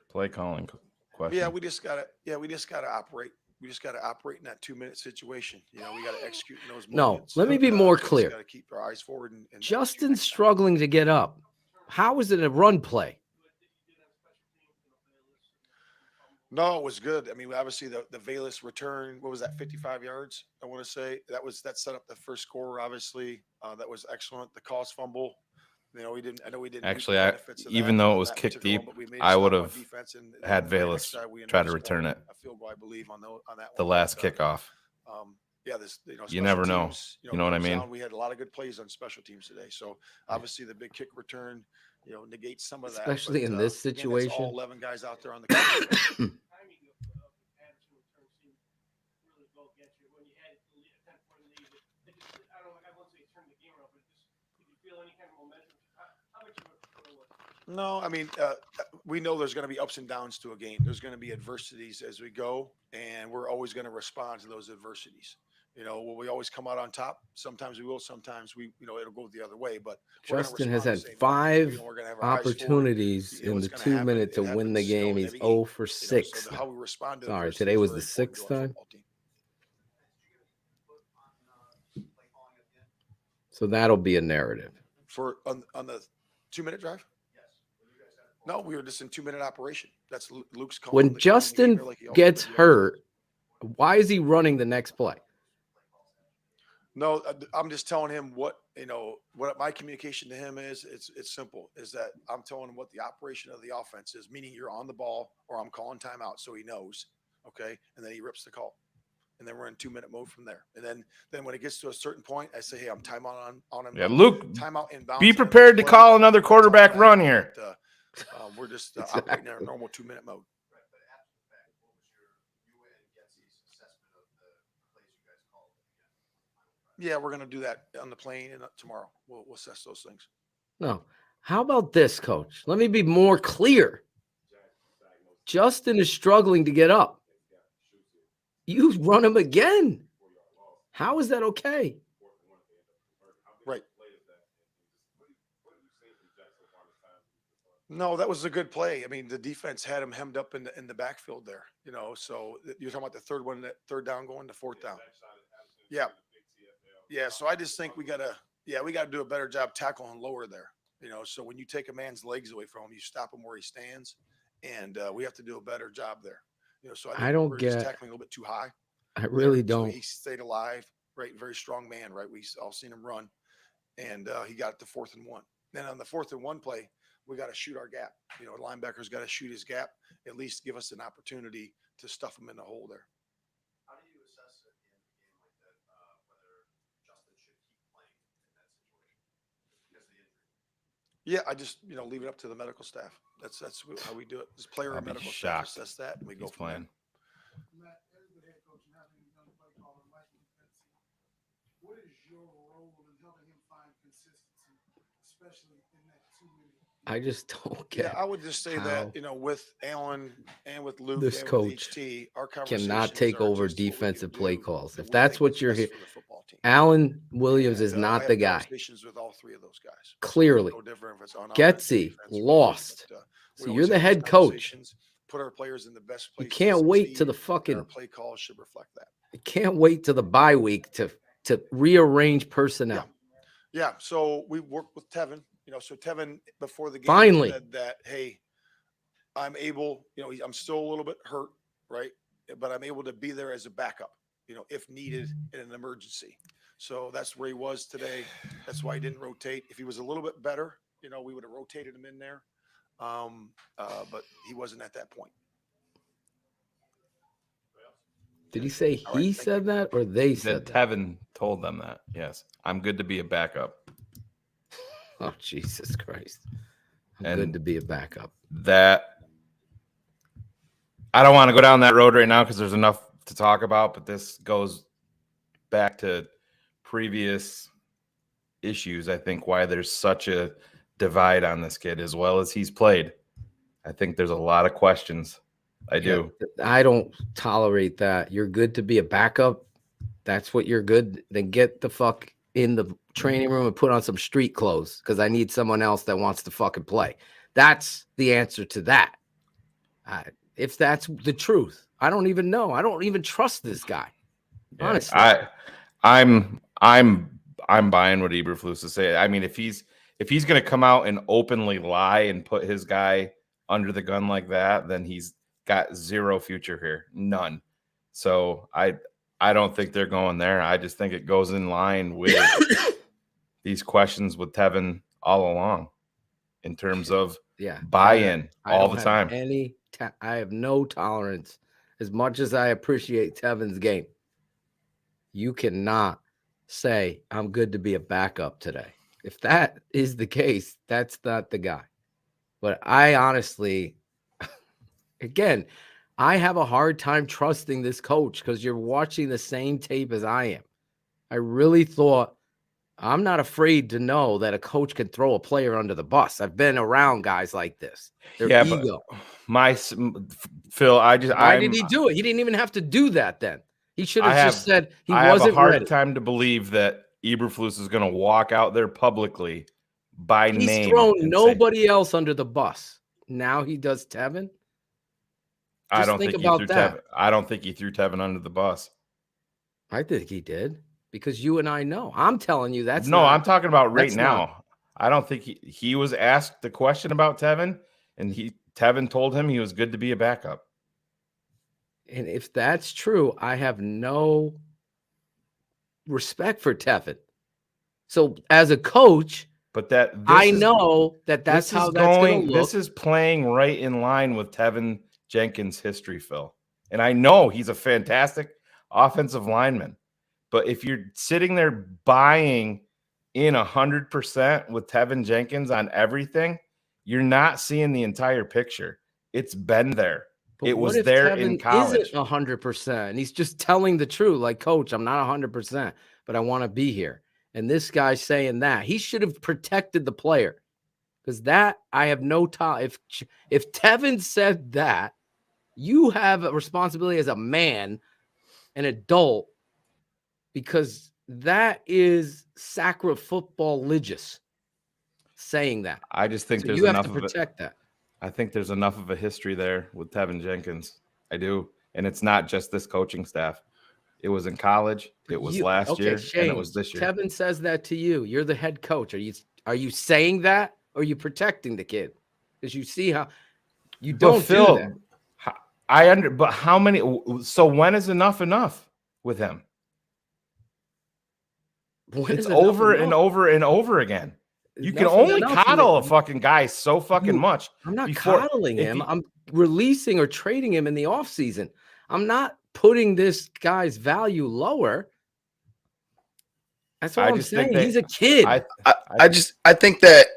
Play calling question. Yeah, we just gotta operate. We just gotta operate in that 2-minute situation. We gotta execute in those moments. Let me be more clear. Gotta keep our eyes forward and Justin's struggling to get up. How is it a run play? No, it was good. I mean, obviously the Valus return, what was that, 55 yards? I want to say that set up the first score. Obviously, that was excellent. The Cos fumble. I know we didn't. Actually, even though it was kicked deep, I would have had Valus try to return it. A field goal, I believe, on that the one. last kickoff. Yeah, you never know. Teams, you know what I mean? We had a lot of good plays on special teams today. So obviously the big kick return, negates some of that. Especially in this situation. Again, all 11 guys out there on the. No, I mean, we know there's going to be ups and downs to a game. There's going to be adversities as we go, and we're always going to respond to those adversities. Will we always come out on top? Sometimes we will. Sometimes it'll go the other way. But Justin has had 5 opportunities in the 2 minutes to win the game. He's 0 for 6. So how we respond to Sorry, today was the 6th time. So that'll be a narrative. For on the 2-minute drive? No, we were just in 2-minute operation. That's Luke's call. When Justin gets hurt, why is he running the next play? No, I'm just telling him what my communication to him is. It's simple. Is that I'm telling him what the operation of the offense is, meaning you're on the ball or I'm calling timeout, so he knows. Okay, and then he rips the call, and then we're in 2-minute mode from there. And then when it gets to a certain point, I say, hey, I'm timeout on him. Yeah, Luke, timeout inbounds. Be prepared to call another quarterback run here. We're just operating in our normal 2-minute mode. Yeah, we're going to do that on the plane and tomorrow. We'll assess those things. No. How about this, Coach? Let me be more clear. Justin is struggling to get up. You run him again. How is that okay? Right. No, that was a good play. I mean, the defense had him hemmed up in the backfield there, so you're talking about the third down going to 4th down. Yeah. Yeah. So I just think we got to do a better job tackling lower there. So when you take a man's legs away from him, you stop him where he stands, and we have to do a better job there. So I think we're just tackling a little bit too high. I really So don't. he stayed alive, right? Very strong man, right? We all seen him run, and he got it to 4th and 1. Then on the 4th and 1 play, we got to shoot our gap. Linebacker's got to shoot his gap, at least give us an opportunity to stuff him in the hole there. How do you assess at the end of a game like that whether Justin should keep playing in that situation because of the injury? Yeah, I just leave it up to the medical staff. That's how we do it. This player and medical staff assess that, and we go from there. Matt, as the head coach and having done play calling like Getsy, what is your role in helping him find consistency, especially in that 2-minute? I just don't get. Yeah, I would just say that with Alan and with Luke, this and coach with HT, our conversations cannot take are over just what we defensive can play do calls. and If what that's we what think you're is here, best for the football team. Alan Williams is And, I not have the guy. conversations with all 3 of those guys. Clearly, No different if it's on offense, Getsy defense, lost. but, we So always you're the have those head coach. conversations, put our players in the best You place. can't wait to the Our fucking. play calls should reflect that. You can't wait to the bye week to rearrange personnel. Yeah. So we worked with Tevin. So Tevin before the game Finally said that, hey, I'm able. I'm still a little bit hurt, right? But I'm able to be there as a backup. If needed in an emergency. So that's where he was today. That's why he didn't rotate. If he was a little bit better, we would have rotated him in there. But he wasn't at that point. Did he say he said that or they said that? Tevin told them that. Yes, I'm good to be a backup. Oh, Jesus Christ. I'm And good to be a backup. That I don't want to go down that road right now because there's enough to talk about, but this goes back to previous issues. I think why there's such a divide on this kid as well as he's played. I think there's a lot of questions. I do. I don't tolerate that. You're good to be a backup. That's what you're good. Then get the fuck in the training room and put on some street clothes because I need someone else that wants to fucking play. That's the answer to that. If that's the truth, I don't even know. I don't even trust this guy. Yeah, honestly, I'm buying what Eberflus is saying. I mean, if he's going to come out and openly lie and put his guy under the gun like that, then he's got zero future here, none. So I don't think they're going there. I just think it goes in line with these questions with Tevin all along in terms of buy-in all the time. I have no tolerance. As much as I appreciate Tevin's game, you cannot say I'm good to be a backup today. If that is the case, that's not the guy. But I honestly, again, I have a hard time trusting this coach because you're watching the same tape as I am. I really thought I'm not afraid to know that a coach can throw a player under the bus. I've been around guys like this. Their ego. Phil, why did he do it? He didn't even have to do that then. He should have just said he wasn't ready. I have a hard time to believe that Eberflus is going to walk out there publicly by name. He's thrown nobody else under the bus. Now he does Tevin. I don't think he threw Tevin under the bus. I think he did because you and I know. I'm telling you that's I'm talking about right now. I don't think he was asked the question about Tevin, and Tevin told him he was good to be a backup. And if that's true, I have no respect for Tevin. So as a coach, I know that's how that's going to look. This is playing right in line with Tevin Jenkins' history, Phil. And I know he's a fantastic offensive lineman. But if you're sitting there buying in 100% with Tevin Jenkins on everything, you're not seeing the entire picture. It's been there. But it was there Tevin in college. Isn't 100%, and he's just telling the truth. Like, coach, I'm not 100%, but I want to be here. And this guy's saying that he should have protected the player because that I have no time. If Tevin said that, you have a responsibility as a man, an adult, because that is sacrilegious saying that. I just think there's you enough have to protect that. I think there's enough of a history there with Tevin Jenkins. I do. And it's not just this coaching staff. It was in college. It was last year, Shane, and it was this year. Tevin says that to you. You're the head coach. Are you saying that, or are you protecting the kid? Because you see how you don't do that. But how many? So when is enough with him? It's over and over and over again. You can only coddle a fucking guy so fucking much. I'm not coddling him. I'm releasing or trading him in the offseason. I'm not putting this guy's value lower. That's all I'm saying. He's a kid. I think that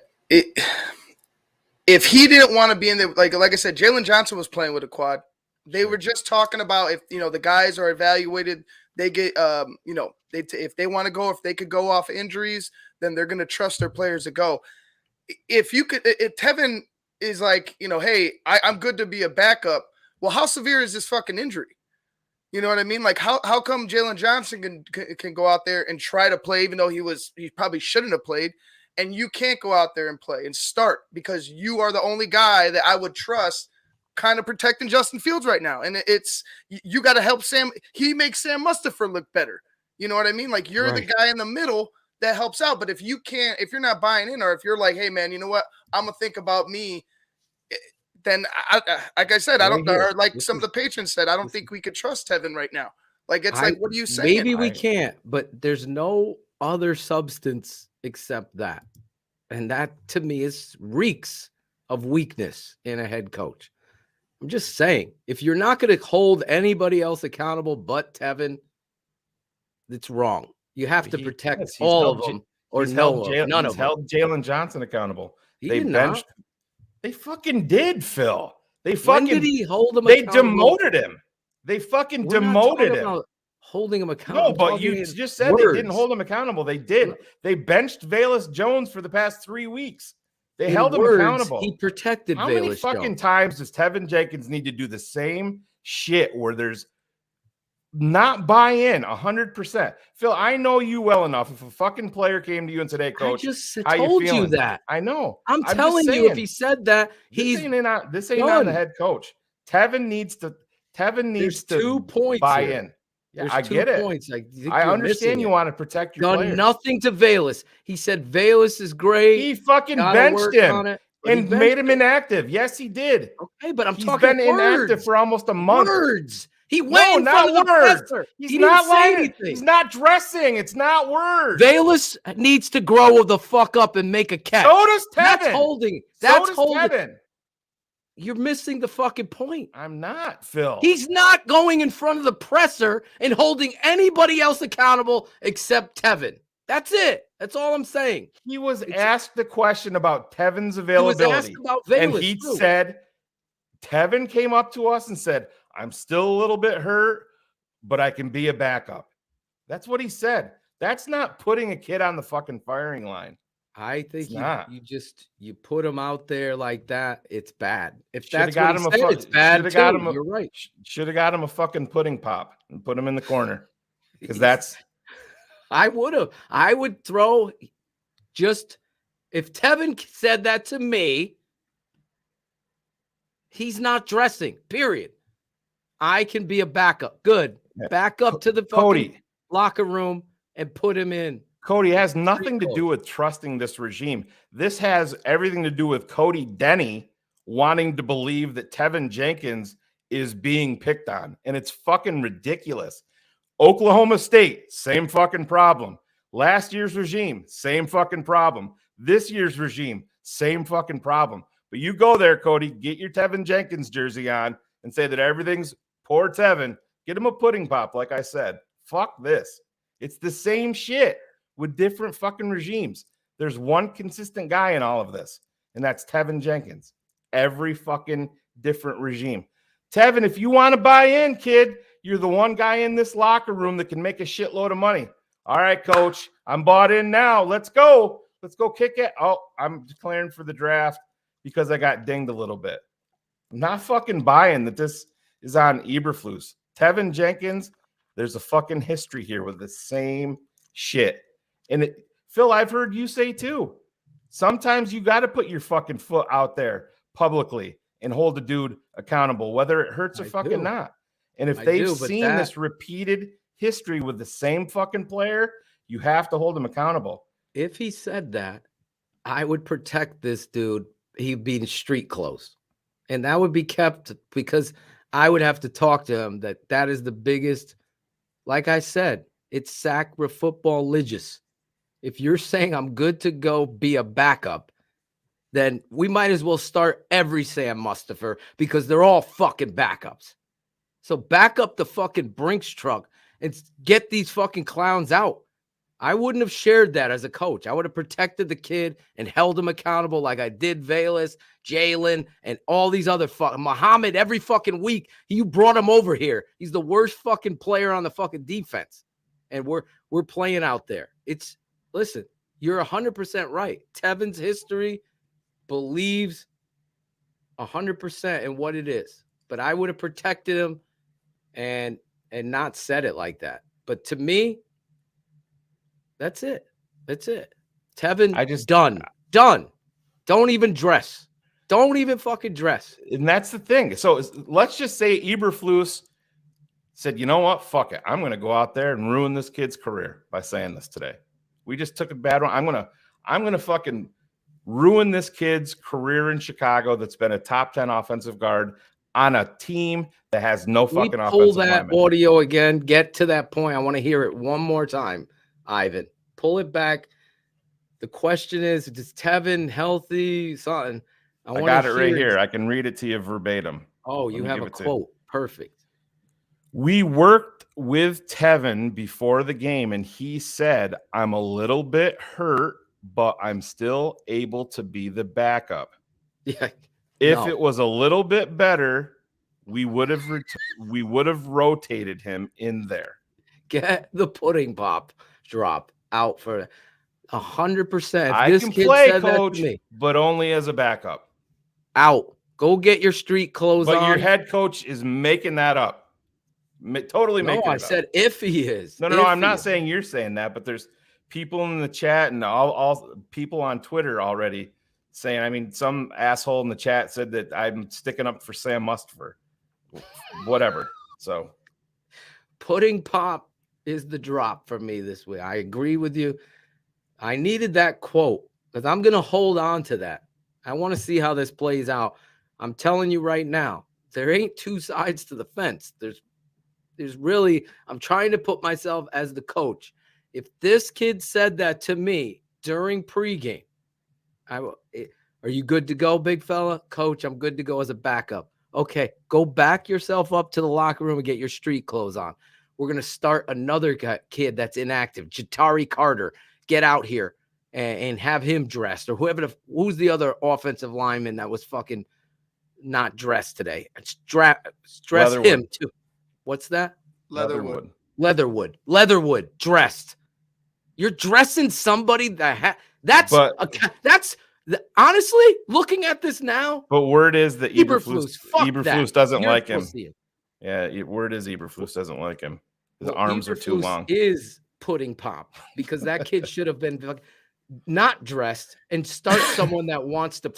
if he didn't want to be in there, like I said, Jalen Johnson was playing with a quad. They were just talking about if the guys are evaluated, they get if they want to go, if they could go off injuries, then they're going to trust their players to go. If Tevin is like, hey, I'm good to be a backup. Well, how severe is this fucking injury? You know what I mean? Like how come Jalen Johnson can go out there and try to play, even though he probably shouldn't have played, and you can't go out there and play and start because you are the only guy that I would trust kind of protecting Justin Fields right now. And you got to help Sam. He makes Sam Mustipher look better. You know what I mean? Like you're the guy in the middle that helps out. But if you're not buying in, or if you're like, hey man, you know what? I'm going to think about me. Then like I said, I don't know. Like some of the patrons said, I don't think we could trust Tevin right now. Like, it's like, what are you saying? Maybe we can't, but there's no other substance except that. And that to me reeks of weakness in a head coach. I'm just saying, if you're not going to hold anybody else accountable but Tevin, it's wrong. You have to protect all of them, or none of them. He's held Jalen Johnson accountable. They benched. They fucking did, Phil. When did he hold him? They demoted him. They fucking demoted him. Holding him accountable. No, but you just said they didn't hold him accountable. They did. They benched Velus Jones for the past 3 weeks. They held him accountable. He protected How many fucking times does Tevin Jenkins need to do the same shit where there's not buy in 100%? Phil, I know you well enough. If a fucking player came to you and said, hey, coach, I just how told you feeling? You that. I know. I'm telling you, if he said that, this ain't on the head coach. Tevin needs to 2 points buy here. in. Yeah, There's I 2 get it. points. I understand you want to protect your players. Nothing to Velus. He said Velus is great. He fucking benched him and made him inactive. Yes, he did. Okay, but He's been inactive for almost a month. Words. He went in front of the presser. He's not lying. He's not dressing. It's not words. Velus needs to grow the fuck up and make a catch. So does Tevin. That's holding. That's holding. Tevin. You're missing the fucking point. I'm not, Phil. He's not going in front of the presser and holding anybody else accountable except Tevin. That's it. That's all I'm saying. He was asked the question about Tevin's availability. He was asked about Velus, and he said, Tevin came up to us and said, I'm still a little bit hurt, but I can be a backup. That's what he said. That's not putting a kid on the fucking firing line. I think you put him out there like that. It's bad. If that's got what he said, it's bad too. You're right. Should have got him a fucking pudding pop and put him in the corner. Because that's. I would have. I would throw just if Tevin said that to me. He's not dressing. Period. I can be a backup. Good. Back up to the fucking locker room and put him in. Cody, has nothing to do with trusting this regime. This has everything to do with Cody Denny wanting to believe that Tevin Jenkins is being picked on. And it's fucking ridiculous. Oklahoma State, same fucking problem. Last year's regime, same fucking problem. This year's regime, same fucking problem. But you go there, Cody, get your Tevin Jenkins jersey on and say that everything's poor Tevin. Get him a pudding pop, like I said. Fuck this. It's the same shit with different fucking regimes. There's one consistent guy in all of this, and that's Tevin Jenkins. Every fucking different regime. Tevin, if you want to buy in, kid, you're the one guy in this locker room that can make a shitload of money. All right, coach, I'm bought in now. Let's go. Let's go kick it. Oh, I'm declaring for the draft because I got dinged a little bit. I'm not fucking buying that this is on Eberflus. Tevin Jenkins, there's a fucking history here with the same shit. And Phil, I've heard you say too, sometimes you got to put your fucking foot out there publicly and hold the dude accountable, whether it hurts or fucking not. And if they've seen this repeated history with the same fucking player, you have to hold him accountable. If he said that, I would protect this dude. He'd be in street clothes. And that would be kept because I would have to talk to him that is the biggest, like I said, it's sacra football religious. If you're saying I'm good to go be a backup, then we might as well start every Sam Mustipher because they're all fucking backups. So back up the fucking Brinks truck and get these fucking clowns out. I wouldn't have shared that as a coach. I would have protected the kid and held him accountable like I did Velas, Jalen, and all these other Muhammad every fucking week. You brought him over here. He's the worst fucking player on the fucking defense. And we're playing out there. Listen, you're 100% right. Tevin's history believes 100% in what it is. But I would have protected him and not said it like that. But to me, that's it. That's it. Tevin, I just done. Don't even dress. Don't even fucking dress. And that's the thing. So let's just say Eberflus said, you know what? Fuck it. I'm going to go out there and ruin this kid's career by saying this today. We just took a bad one. I'm going to fucking ruin this kid's career in Chicago that's been a top 10 offensive guard on a team that has no fucking offensive pull that lineman. Audio again. Get to that point. I want to hear it one more time, Ivan. Pull it back. The question is Tevin healthy? Something. I got it right here. I can read it to you verbatim. Oh, you have a quote. Perfect. We worked with Tevin before the game, and he said, I'm a little bit hurt, but I'm still able to be the backup. Yeah. If it was a little bit better, we would have rotated him in there. Get the pudding pop drop out for 100%. I can play, coach, but only as a backup. Out. Go get your street clothes on. But your head coach is making that up. Totally making it up. No, I said if he is. No, I'm not saying you're saying that, but there's people in the chat and all people on Twitter already saying, I mean, some asshole in the chat said that I'm sticking up for Sam Mustipher. Whatever. So pudding pop is the drop for me this week. I agree with you. I needed that quote because I'm going to hold on to that. I want to see how this plays out. I'm telling you right now, there ain't two sides to the fence. There's really, I'm trying to put myself as the coach. If this kid said that to me during pregame, are you good to go, big fella? Coach, I'm good to go as a backup. Okay, go back yourself up to the locker room and get your street clothes on. We're going to start another kid that's inactive, Jatari Carter. Get out here and have him dressed, or who's the other offensive lineman that was fucking not dressed today. Dress him too. What's that? Leatherwood dressed. You're dressing somebody that's honestly looking at this now. But word is that Eberflus doesn't like him. Yeah, word is Eberflus doesn't like him. His arms are too long. Is pudding pop because that kid should have been not dressed and start someone that wants to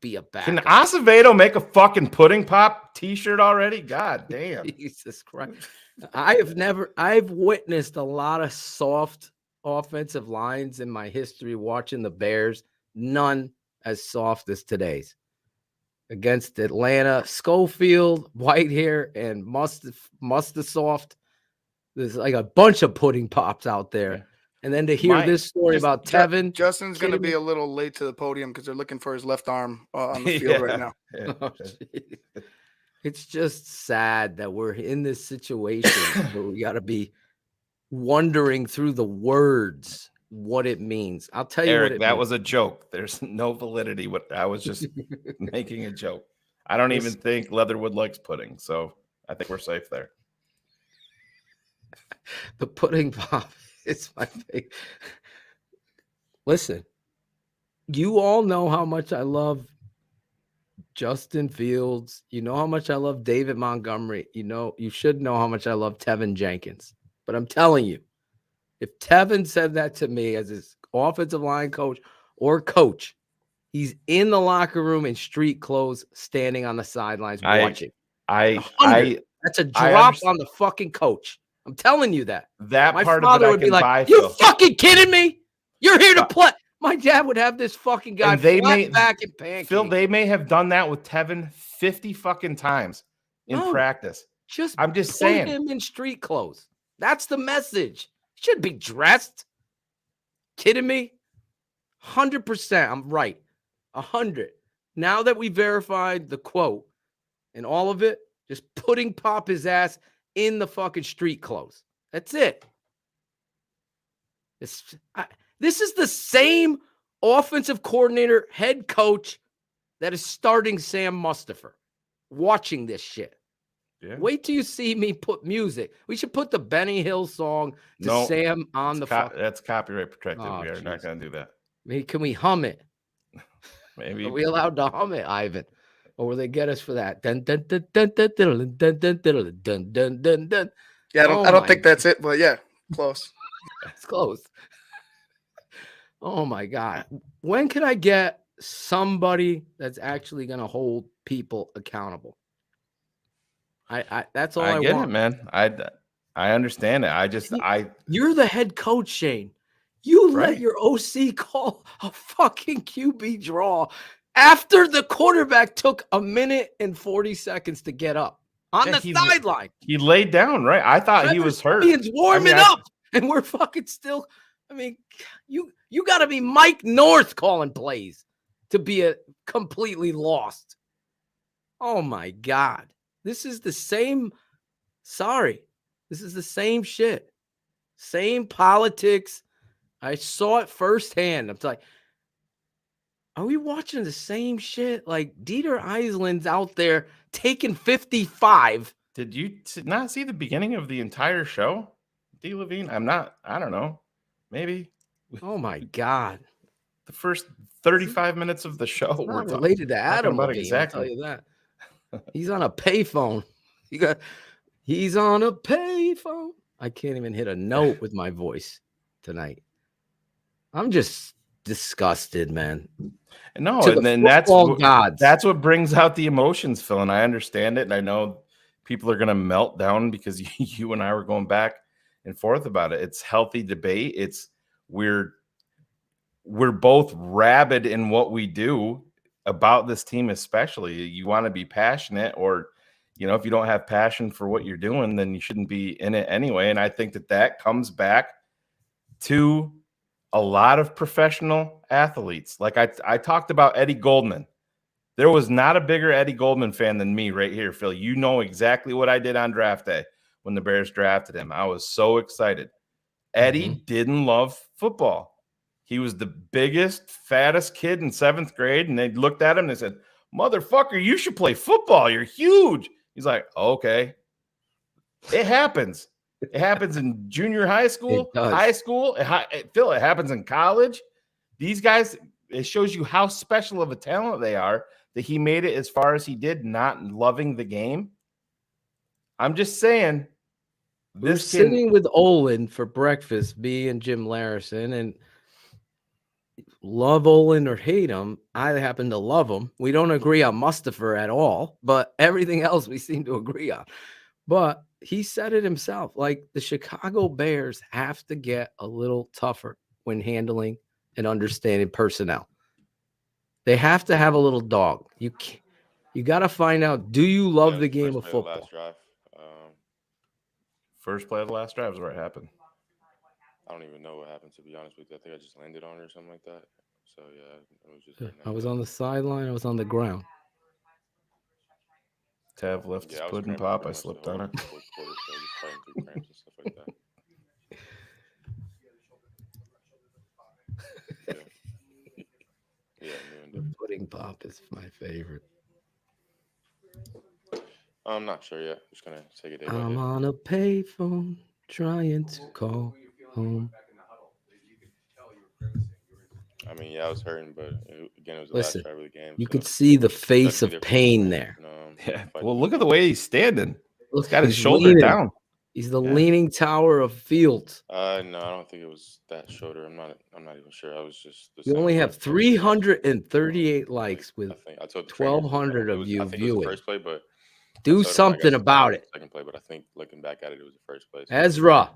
be a backup. Can Acevedo make a fucking pudding pop t-shirt already? God damn. Jesus Christ. I've witnessed a lot of soft offensive lines in my history watching the Bears. None as soft as today's. Against Atlanta, Schofield, Whitehair, and Mustasoft. There's like a bunch of pudding pops out there. Yeah. And then to hear this story about Tevin. Justin's going to be a little late to the podium because they're looking for his left arm on the field right now. Yeah. Oh, it's just sad that we're in this situation where we got to be wondering through the words what it means. I'll tell you, Eric, that was a joke. There's no validity. I was just making a joke. I don't even think Leatherwood likes pudding, so I think we're safe there. The pudding pop is my thing. Listen, you all know how much I love Justin Fields. You know how much I love David Montgomery. You should know how much I love Tevin Jenkins. But I'm telling you, if Tevin said that to me as his offensive line coach or coach, he's in the locker room in street clothes, standing on the sidelines watching. I That's a drop on the fucking coach. I'm telling you that. That My part father of it would I be can like, buy, "You Phil. fucking kidding me? You're here to play." My dad would have this fucking guy And they flat back and pancake. Phil, they may have done that with Tevin 50 fucking times in practice. I'm just put saying. him in street clothes. That's the message. He should be dressed. Kidding me? 100%. I'm right. 100. Now that we verified the quote and all of it, just putting Pop his ass in the fucking street clothes. That's it. This is the same offensive coordinator, head coach that is starting Sam Mustipher. Watching this shit. Yeah. Wait till you see me put music. We should put the Benny Hill song to Sam on the fuck. That's copyright protected. Oh, we are not going to do that. Can we hum it? Maybe. Are we allowed to hum it, Ivan? Or will they get us for that? Dun, dun, dun, dun, dun, dun, dun, dun, dun, dun, dun, dun, dun. Yeah, I don't think that's it, but yeah, close. It's close. Oh my God. When can I get somebody that's actually going to hold people accountable? That's all I get want. it, man. I understand it. You're the head coach, Shane. You let your OC call a fucking QB draw after the quarterback took 1 minute and 40 seconds to get up on the sideline. He laid down, right? I thought he was hurt. He's warming up, and we're fucking still. I mean, you got to be Mike North calling plays to be completely lost. Oh my God. This is the same. Sorry. This is the same shit. Same politics. I saw it firsthand. I'm like, are we watching the same shit? Like Dieter Eisland's out there taking 55. Did you not see the beginning of the entire show? D. Levine? I don't know. Maybe. Oh my God. The first 35 minutes of the show were related to Adam Levine, exactly. I'll tell you that. He's on a payphone. He's on a payphone. I can't even hit a note with my voice tonight. I'm just disgusted, man. No, and then that's what brings out the emotions, Phil. And I understand it. And I know people are going to melt down because you and I were going back and forth about it. It's healthy debate. We're both rabid in what we do about this team, especially. You want to be passionate, or if you don't have passion for what you're doing, then you shouldn't be in it anyway. And I think that comes back to a lot of professional athletes. Like I talked about Eddie Goldman. There was not a bigger Eddie Goldman fan than me right here, Phil. You know exactly what I did on draft day when the Bears drafted him. I was so excited. Eddie didn't love football. He was the biggest, fattest kid in 7th grade, and they looked at him and they said, "Motherfucker, you should play football. You're huge." He's like, "Okay." It happens. It happens in junior high school, high school. Phil, it happens in college. These guys, it shows you how special of a talent they are that he made it as far as he did, not loving the game. I'm just saying. We're sitting with Olin for breakfast, me and Jim Larison, and love Olin or hate him, I happen to love him. We don't agree on Mustipher at all, but everything else we seem to agree on. But he said it himself, like the Chicago Bears have to get a little tougher when handling and understanding personnel. They have to have a little dog. You got to find out, do you love the game of football? First play of the last drive is where it happened. I don't even know what happened, to be honest with you. I think I just landed on it or something like that. So, yeah, it was just. I was on the sideline. I was on the ground. Tev left his pudding pop. I slipped on it. Pudding pop is my favorite. I'm not sure yet. Just going to take it day by day. I'm on a payphone trying to call home. I mean, yeah, I was hurting, but again, it was the last drive of the game. You could see the face of pain there. Yeah. Well, look at the way he's standing. He's got his shoulder down. He's the leaning tower of Fields. No, I don't think it was that shoulder. I'm not even sure. I was just. You only have 338 likes with 1,200 of you I think viewing. it was the first play, but Do So I guess something about it. Second play, but I think looking back at it, it was the first play. So Ezra,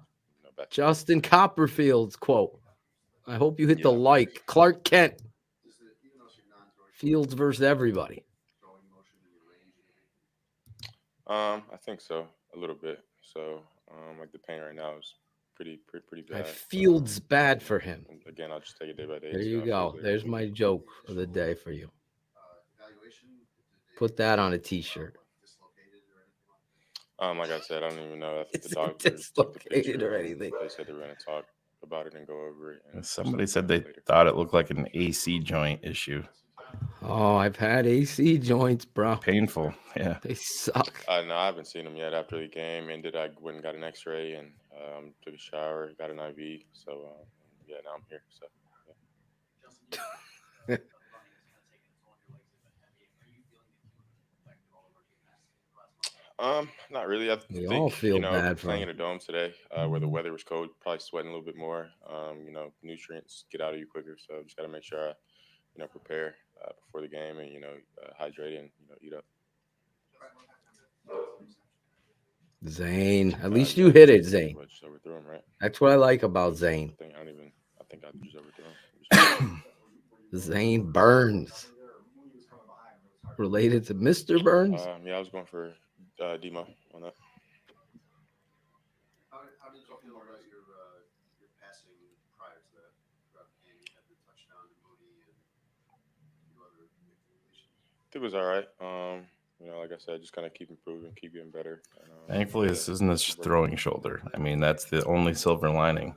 back Justin Copperfield's quote. I hope you hit the like. Clark Kent. Fields versus everybody. I think so, a little bit. So, like the pain right now is pretty bad. Fields bad for him. Again, I'll just take it day by day. There you go. There's my joke of the day for you. Put that on a T-shirt. Like I said, I don't even know. I think the doctor dislocated or anything. They said they were going to talk about it and go over it. And somebody said they thought it looked like an AC joint issue. Oh, I've had AC joints, bro. Painful. Yeah. They suck. No, I haven't seen them yet. After the game ended, I went and got an X-ray and took a shower, got an IV. So, yeah, now I'm here. So, yeah. Not really. I think all feel bad playing in a dome today, where the weather was cold, probably sweating a little bit more. Nutrients get out of you quicker, so just got to make sure I, prepare before the game and hydrate and eat up. Zane, at least you hit it, Zane. Just overthrew him, right? That's what I like about Zane. I think I just overthrew him. Zane Burns. Related to Mr. Burns? Yeah, I was going for Demo on that. How did you feel about your passing prior to that? Throughout the game, you had the touchdown to Moody and a few other manipulations. It was all right. Like I said, just kind of keep improving, keep getting better. Thankfully, this isn't his throwing shoulder. I mean, that's the only silver lining.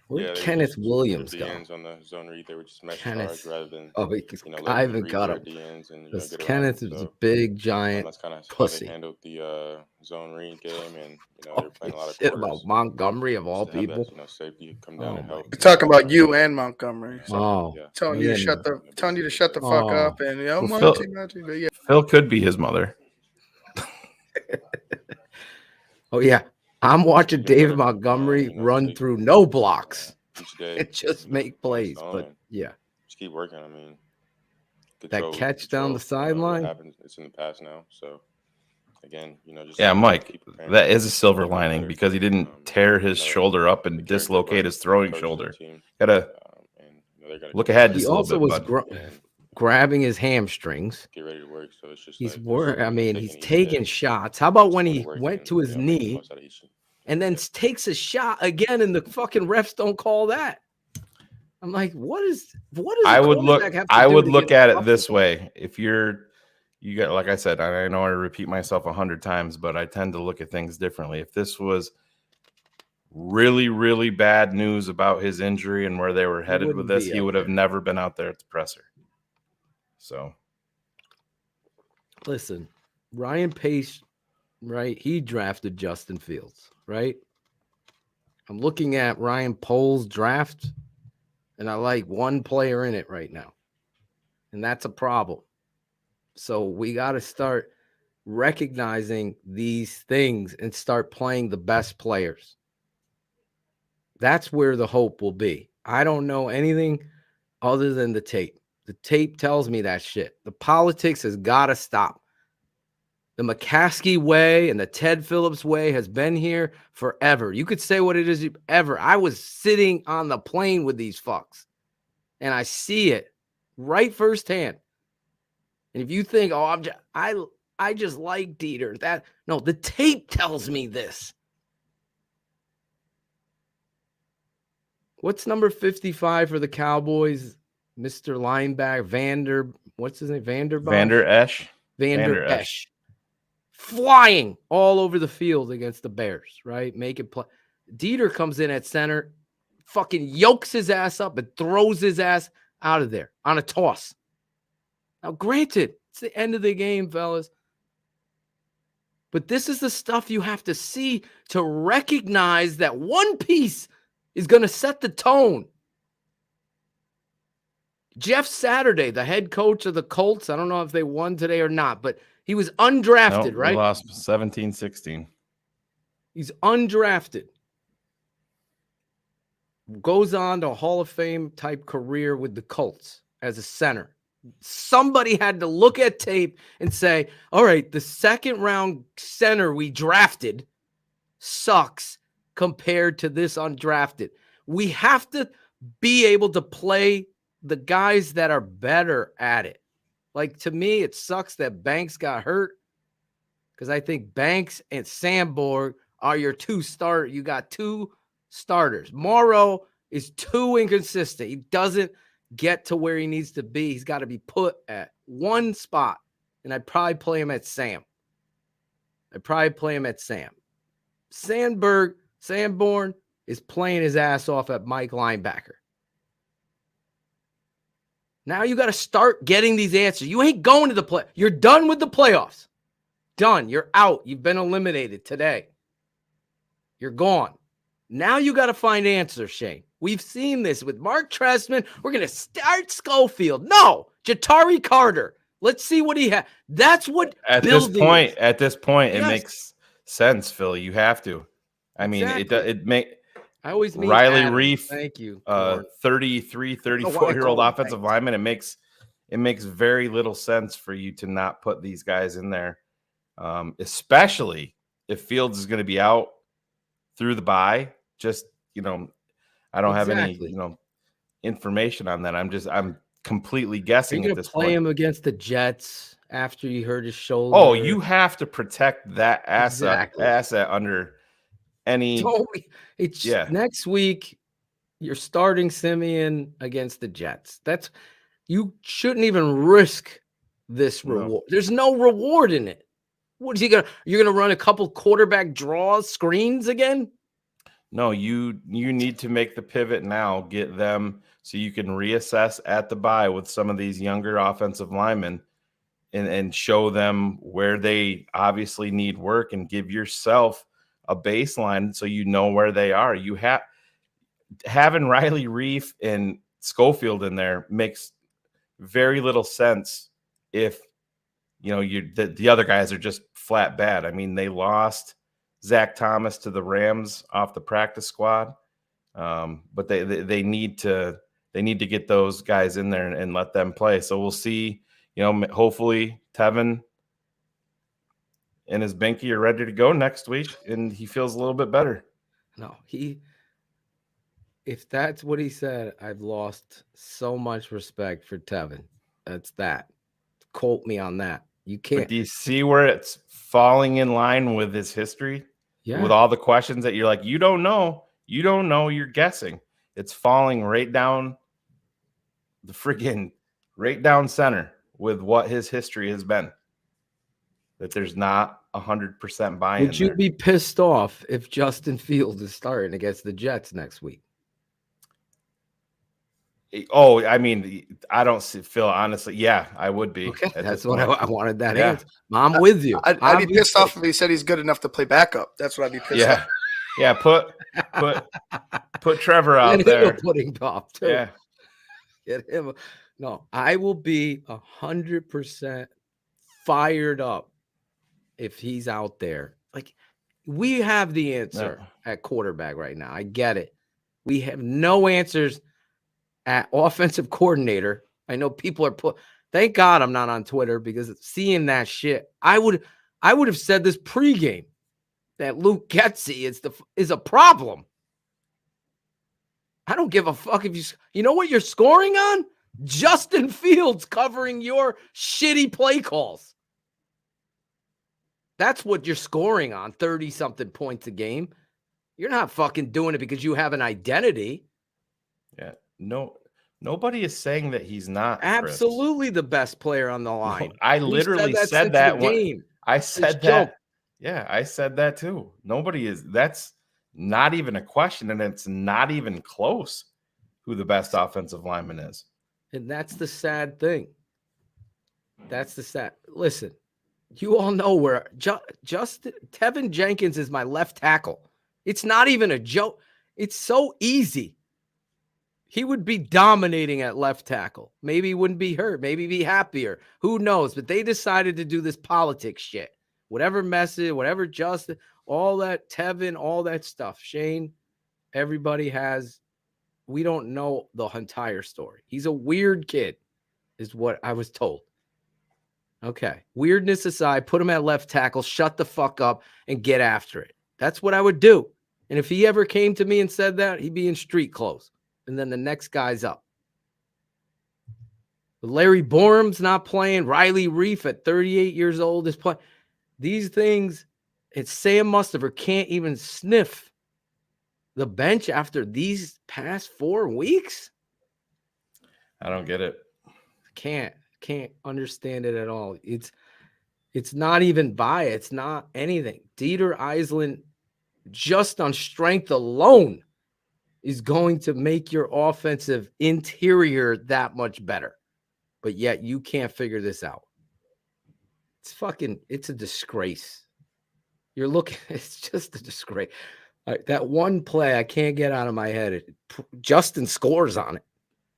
Where'd Kenneth Williams go? On the zone read, they were just mesh charge rather than. I haven't got him. Because Kenneth is a big giant that's kind of pussy. They handled the zone read game, and they're playing a lot of shit about Montgomery of all people. Safety come down and help. We're talking about you and Montgomery. Oh, telling you to shut the fuck up, and Phil could be his mother. Oh yeah. I'm watching David Montgomery run through no blocks and just make plays. But yeah, just keep working. I mean, that catch down the sideline. It's in the past now. So again, just Mike, that is a silver lining because he didn't tear his shoulder up and dislocate his throwing shoulder. Gotta look ahead just a little bit. He also was grabbing his hamstrings. Get ready to work. So it's just he's he's taking shots. How about when he went to his knee and then takes a shot again and the fucking refs don't call that? I'm like, what is I would look at it this way. If you got, like I said, I know I repeat myself 100 times, but I tend to look at things differently. If this was really, really bad news about his injury and where they were headed with this, he would have never been out there at the presser. So, listen, Ryan Pace, right? He drafted Justin Fields, right? I'm looking at Ryan Pohl's draft, and I like one player in it right now, and that's a problem. So we got to start recognizing these things and start playing the best players. That's where the hope will be. I don't know anything other than the tape. The tape tells me that shit. The politics has got to stop. The McCaskey way and the Ted Phillips way has been here forever. You could say what it is ever. I was sitting on the plane with these fucks, and I see it right firsthand. And if you think, I just like Dieter, the tape tells me this. What's number 55 for the Cowboys? Mr. Linebacker, what's his name? Vander Esch. Vander Esch. Flying all over the field against the Bears, right? Make it play. Dieter comes in at center, fucking yokes his ass up and throws his ass out of there on a toss. Now, granted, it's the end of the game, fellas. But this is the stuff you have to see to recognize that one piece is going to set the tone. Jeff Saturday, the head coach of the Colts, I don't know if they won today or not, but he was undrafted, right? He lost 17-16. He's undrafted. Goes on to a Hall of Fame type career with the Colts as a center. Somebody had to look at tape and say, all right, the second round center we drafted sucks compared to this undrafted. We have to be able to play the guys that are better at it. Like, to me, it sucks that Banks got hurt because I think Banks and Sandborg are your two starters. You got two starters. Morrow is too inconsistent. He doesn't get to where he needs to be. He's got to be put at one spot, and I'd probably play him at Sam. Sandborn is playing his ass off at Mike linebacker. Now you got to start getting these answers. You ain't going to the play. You're done with the playoffs. Done. You're out. You've been eliminated today. You're gone. Now you got to find answers, Shane. We've seen this with Mark Trestman. We're going to start Schofield. No, Jatari Carter. Let's see what he has. That's what at this point. At this point, it makes sense, Phil. You have to. I mean, it make. I always mean Riley Adam. Reif. Thank you. 33, 34-year-old offensive lineman. It makes very little sense for you to not put these guys in there, especially if Fields is going to be out through the bye. Just, I don't have any, information on that. I'm completely guessing at this point. Play him against the Jets after he hurt his shoulder. Oh, you have to protect that asset under any. Next week, you're starting Simeon against the Jets. You shouldn't even risk this reward. No. There's no reward in it. What is he gonna? You're gonna run a couple quarterback draws, screens again? No, you need to make the pivot now. Get them so you can reassess at the bye with some of these younger offensive linemen, and show them where they obviously need work, and give yourself a baseline so you know where they are. You having Riley Reif and Schofield in there makes very little sense if the other guys are just flat bad. I mean, they lost Zach Thomas to the Rams off the practice squad, but they need to get those guys in there and let them play. So we'll see. Hopefully Tevin and his binky are ready to go next week, and he feels a little bit better. No, if that's what he said, I've lost so much respect for Tevin. That's that. Quote me on that. You can't. But do you see where it's falling in line with his history? Yeah. With all the questions that you're like, you don't know, you're guessing. It's falling right down the friggin' right down center with what his history has been. That there's not 100% buy-in. Would you be pissed off if Justin Fields is starting against the Jets next week? Oh, I mean, I don't see Phil. Honestly, yeah, I would be. Okay, that's what I wanted. That answer. I'm with you. I'd be pissed off if he said he's good enough to play backup. That's what I'd be pissed off. Yeah. Put Trevor out there. Putting off too. Yeah. Get him. No, I will be 100% fired up if he's out there. Like, we have the answer at quarterback right now. I get it. We have no answers at offensive coordinator. I know people are thank God I'm not on Twitter, because seeing that shit, I would have said this pregame that Luke Getsy is a problem. I don't give a fuck if you know what you're scoring on? Justin Fields covering your shitty play calls. That's what you're scoring on, 30-something points a game. You're not fucking doing it because you have an identity. Yeah. No, nobody is saying that he's not. Absolutely the best player on the line. No, I literally said that one. I said that. Yeah, I said that too. Nobody is. That's not even a question, and it's not even close who the best offensive lineman is. And that's the sad thing. Listen, you all know where Tevin Jenkins is my left tackle. It's not even a joke. It's so easy. He would be dominating at left tackle. Maybe he wouldn't be hurt. Maybe be happier. Who knows? But they decided to do this politics shit. Whatever message, whatever Justin, all that Tevin, all that stuff. Shane, everybody has. We don't know the entire story. He's a weird kid. is what I was told. Okay. Weirdness aside, put him at left tackle, shut the fuck up, and get after it. That's what I would do. And if he ever came to me and said that, he'd be in street clothes. And then the next guy's up. Larry Borum's not playing. Riley Reef at 38 years old is playing. These things, it's Sam Mustafer can't even sniff the bench after these past 4 weeks. I don't get it. Can't understand it at all. It's not even bias. It's not anything. Dieter Eisland, just on strength alone, is going to make your offensive interior that much better. But yet you can't figure this out. It's a disgrace. You're looking, it's just a disgrace. That one play I can't get out of my head. Justin scores on it.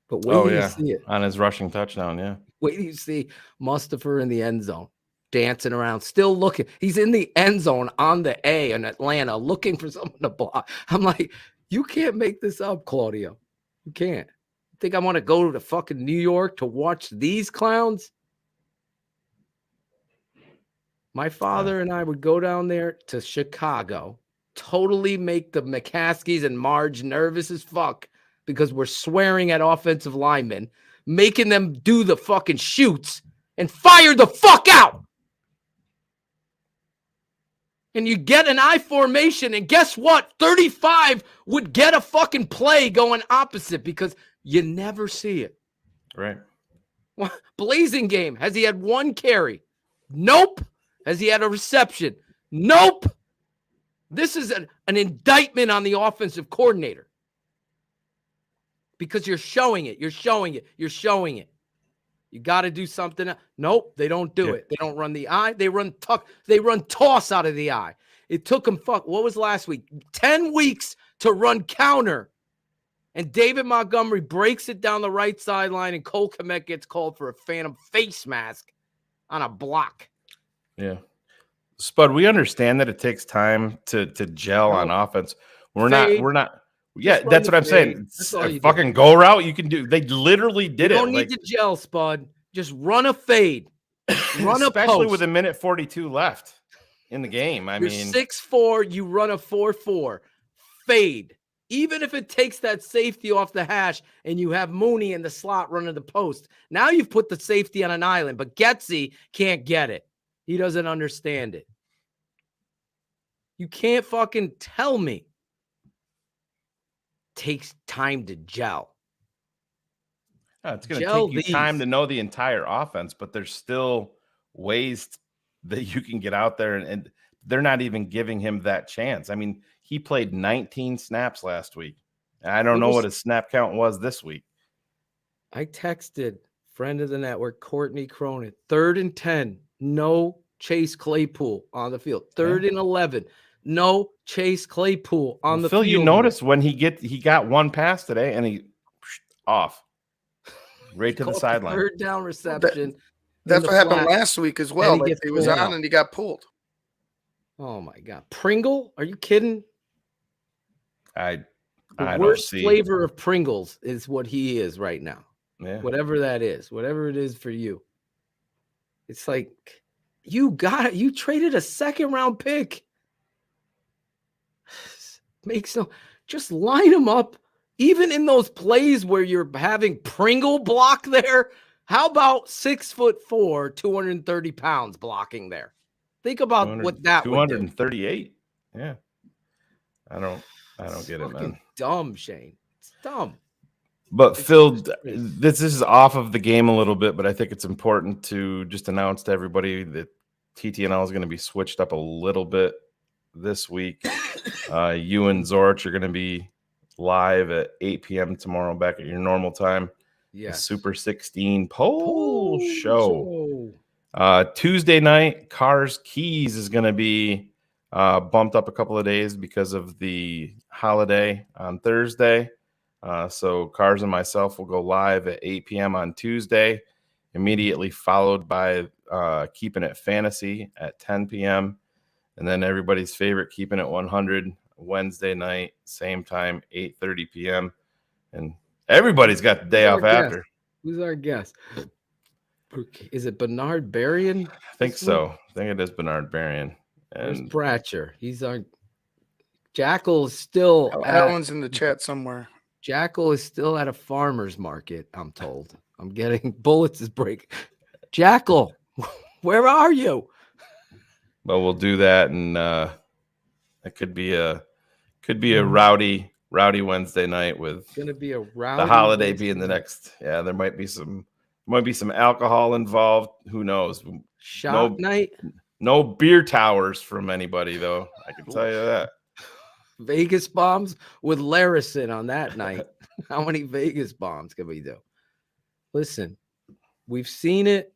But wait till you see it. On his rushing touchdown, yeah. Wait till you see Mustafer in the end zone, dancing around, still looking. He's in the end zone on the A in Atlanta looking for someone to block. I'm like, you can't make this up, Claudio. You can't. You think I want to go to fucking New York to watch these clowns? My father and I would go down there to Chicago, totally make the McCaskies and Marge nervous as fuck because we're swearing at offensive linemen, making them do the fucking shoots and fire the fuck out. And you get an I formation, and guess what? 35 would get a fucking play going opposite because you never see it. Right. Blazing game. Has he had one carry? Nope. Has he had a reception? Nope. This is an indictment on the offensive coordinator. Because you're showing it. You're showing it. You're showing it. You got to do something else. Nope, they don't do it. They don't run the eye. They run tuck. They run toss out of the eye. It took them, what was last week? 10 weeks to run counter. And David Montgomery breaks it down the right sideline, and Cole Kmet gets called for a phantom face mask on a block. Yeah. Spud, we understand that it takes time to gel on offense. We're not. Yeah, that's what I'm saying. It's a fucking go route you can do. They literally did it. You don't need to gel, Spud. Just run a fade. Run a post. Especially with 1:42 left in the game. You're 6'4", you run a 4-4. Fade. Even if it takes that safety off the hash and you have Mooney in the slot running the post. Now you've put the safety on an island, but Getsy can't get it. He doesn't understand it. You can't fucking tell me. Takes time to gel. It's going to take you time to know the entire offense, but there's still ways that you can get out there, and they're not even giving him that chance. I mean, he played 19 snaps last week. I don't know what his snap count was this week. I texted friend of the network, Courtney Cronin, 3rd and 10, no Chase Claypool on the field. 3rd and 11. No Chase Claypool on the Phil, field. you notice when he got one pass today and he off right to the sideline. 3rd down reception. That's what happened last week as well. Like he was on and he got pulled. Oh my God. Pringle? Are you kidding? The worst flavor of Pringles is what he is right now. Yeah. Whatever that is, whatever it is for you. It's like you traded a 2nd-round pick. Just line them up. Even in those plays where you're having Pringle block there, how about 6'4", 230 pounds blocking there? Think about what that would do. 238. Yeah. I don't get it, man. Dumb, Shane. It's dumb. But Phil, this is off of the game a little bit, but I think it's important to just announce to everybody that TTNL is going to be switched up a little bit this week. You and Zorich are going to be live at 8 p.m. tomorrow, back at your normal time. Yeah. Super 16 poll show. Tuesday night, Cars Keys is going to be bumped up a couple of days because of the holiday on Thursday. So Cars and myself will go live at 8 p.m. on Tuesday, immediately followed by Keeping It Fantasy at 10 p.m. And then everybody's favorite, Keeping It 100, Wednesday night, same time, 8:30 p.m. And everybody's got the day off after. Who's our guest? Is it Bernard Berrien? I think so. I think it is Bernard Berrien. Where's And Bratcher? He's on. Jackal is still Alan's in the chat somewhere. Jackal is still at a farmer's market, I'm told. I'm getting bullets is breaking. Jackal, where are you? but we'll do that, and it could be a rowdy Wednesday night with It's gonna be a rowdy the holiday Wednesday being the night. next. Yeah, there might be some alcohol involved. Who knows? Shot night. No beer towers from anybody, though. I can tell you that. Vegas bombs with Larison on that night. How many Vegas bombs can we do? Listen, we've seen it.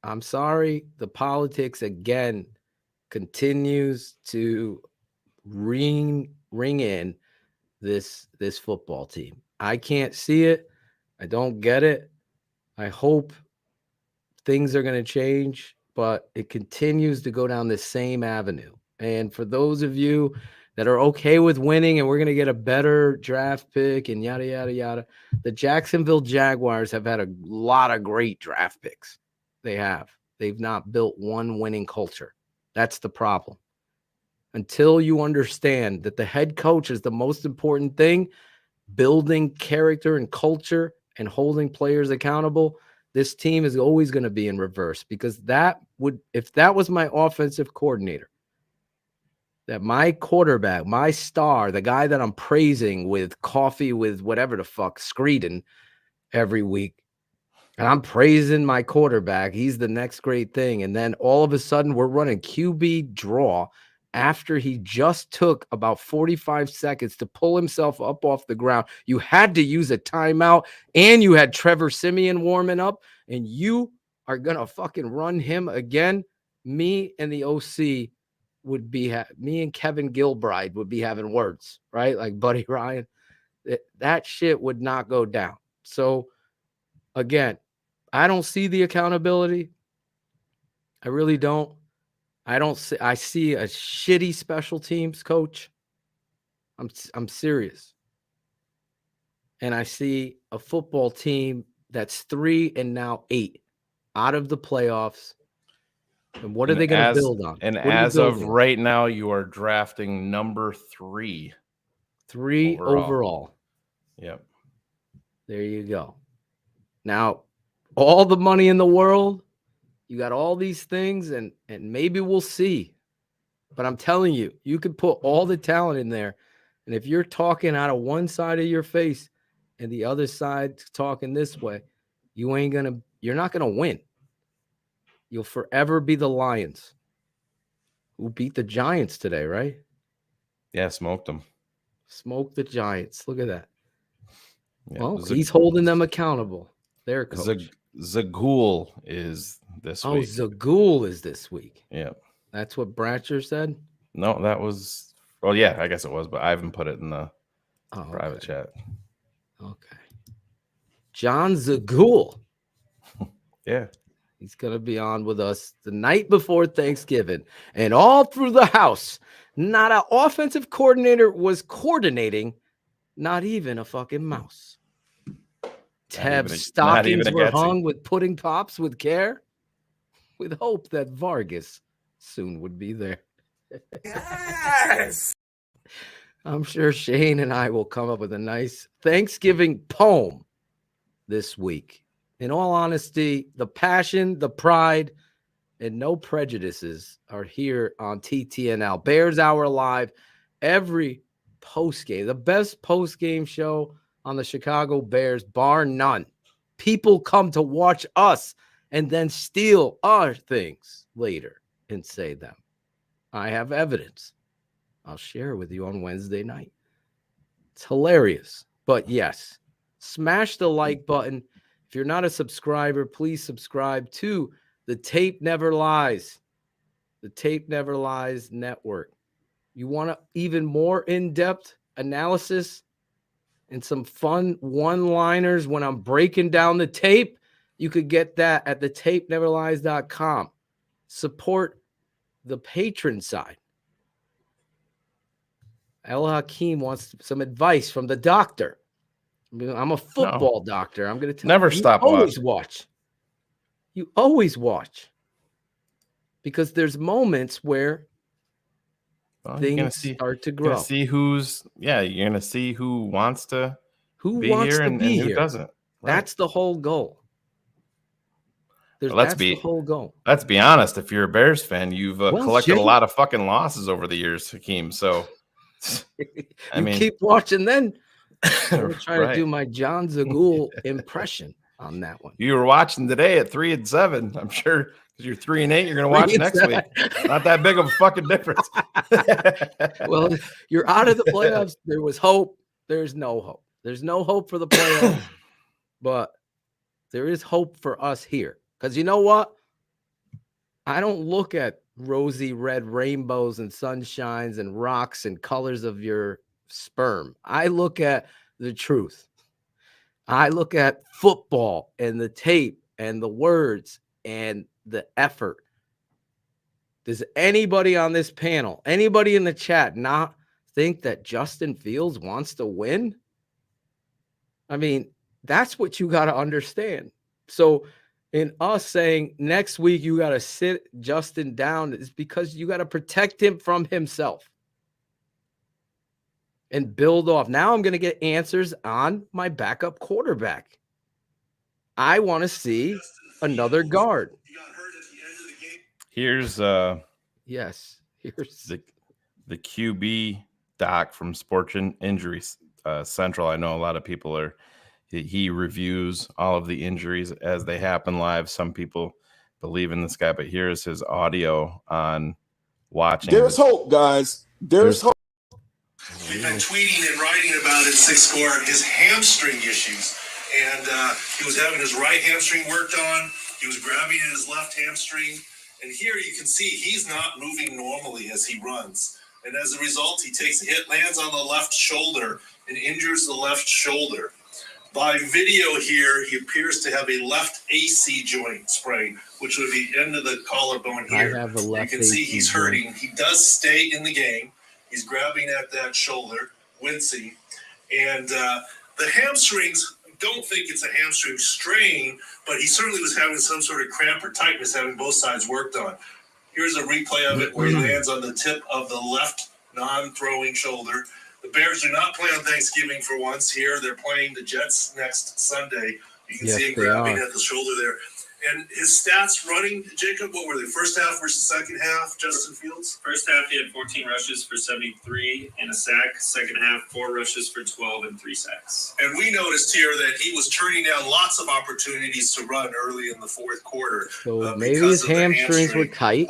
I'm sorry. The politics again continues to ring in this football team. I can't see it. I don't get it. I hope things are going to change, but it continues to go down the same avenue. And for those of you that are okay with winning and we're going to get a better draft pick and yada, yada, yada, the Jacksonville Jaguars have had a lot of great draft picks. They have. They've not built one winning culture. That's the problem. Until you understand that the head coach is the most important thing, building character and culture and holding players accountable, this team is always going to be in reverse, because if that was my offensive coordinator, that my quarterback, my star, the guy that I'm praising with coffee with whatever the fuck, Screeden every week, and I'm praising my quarterback, he's the next great thing. And then all of a sudden we're running QB draw after he just took about 45 seconds to pull himself up off the ground. You had to use a timeout, and you had Trevor Siemian warming up, and you are going to fucking run him again. Me and the OC would be, me and Kevin Gilbride would be having words, right? Like Buddy Ryan. That shit would not go down. So again, I don't see the accountability. I really don't. I see a shitty special teams coach. I'm serious. And I see a football team that's 3 and now 8 out of the playoffs. And what are they going to build on? And as of right now, you are drafting number 3. 3 overall. Yep. There you go. Now, all the money in the world, you got all these things, and maybe we'll see. But I'm telling you, you could put all the talent in there. And if you're talking out of one side of your face and the other side talking this way, you're not going to win. You'll forever be the Lions, who beat the Giants today, right? Yeah, smoked them. Smoked the Giants. Look at that. Yeah, well, he's holding them accountable. Their coach. Zagul is this week. Oh, Zagul is this week. Yeah. That's what Bratcher said? No, that was, well, yeah, I guess it was, but I haven't put it in the private chat. Okay. John Zagul. Yeah. He's going to be on with us the night before Thanksgiving. And all through the house, not an offensive coordinator was coordinating, not even a fucking mouse. Tev's stockings were hung with pudding pops with care, with hope that Vargas soon would be there. Yes! I'm sure Shane and I will come up with a nice Thanksgiving poem this week. In all honesty, the passion, the pride, and no prejudices are here on TTNL. Bears Hour Live every postgame, the best postgame show on the Chicago Bears, bar none. People come to watch us and then steal our things later and say them. I have evidence. I'll share it with you on Wednesday night. It's hilarious. But yes, smash the like button. If you're not a subscriber, please subscribe to the Tape Never Lies. The Tape Never Lies Network. You want even more in-depth analysis and some fun one-liners when I'm breaking down the tape? You could get that at thetapeneverlies.com. Support the patron side. El Hakim wants some advice from the doctor. I'm a football doctor. I'm going to tell Never you, stop always watch. You always watch because there's moments where things start to grow. You're gonna see you're gonna see who wants to who be wants here to and be who here. doesn't. That's the whole goal. Let's That's the whole goal. Let's be honest. If you're a Bears fan, you've collected Jay, a lot of fucking losses over the years, Hakeem. So I mean, keep watching. Then I'm trying right. to do my John Zagul impression on that one. You were watching today at 3-7. I'm sure because you're 3-8. You're gonna watch next week. Not that big of a fucking difference. Well, you're out of the playoffs. There was hope. There's no hope. There's no hope for the playoffs, but there is hope for us here. Because you know what? I don't look at rosy red rainbows and sunshines and rocks and colors of your sperm. I look at the truth. I look at football and the tape and the words and the effort. Does anybody on this panel, anybody in the chat, not think that Justin Fields wants to win? I mean, that's what you got to understand. So in us saying next week you got to sit Justin down is because you got to protect him from himself and build off. Now I'm going to get answers on my backup quarterback. I want to see another guard. Here's here's the QB doc from Sports Injury Central. I know a lot of people he reviews all of the injuries as they happen live. Some people believe in this guy, but here's his audio on watching. There's hope, guys. There's hope. We've been tweeting and writing about it, Six Score, his hamstring issues. And he was having his right hamstring worked on. He was grabbing at his left hamstring. And here you can see he's not moving normally as he runs. And as a result, he takes a hit, lands on the left shoulder, and injures the left shoulder. By video here, he appears to have a left AC joint sprain, which would be end of the collarbone here. I have a left you can see AC he's hurting. He does stay in the game. He's grabbing at that shoulder, wincing. And the hamstrings, don't think it's a hamstring strain, but he certainly was having some sort of cramp or tightness having both sides worked on. Here's a replay of it where he lands on the tip of the left non-throwing shoulder. The Bears do not play on Thanksgiving for once here. They're playing the Jets next Sunday. You can see him grabbing at the shoulder there. And his stats running, Jacob, what were they? First half versus second half, Justin Fields? First half, he had 14 rushes for 73 and a sack. Second half, 4 rushes for 12 and 3 sacks. And we noticed here that he was turning down lots of opportunities to run early in the fourth quarter. So maybe his hamstrings were tight.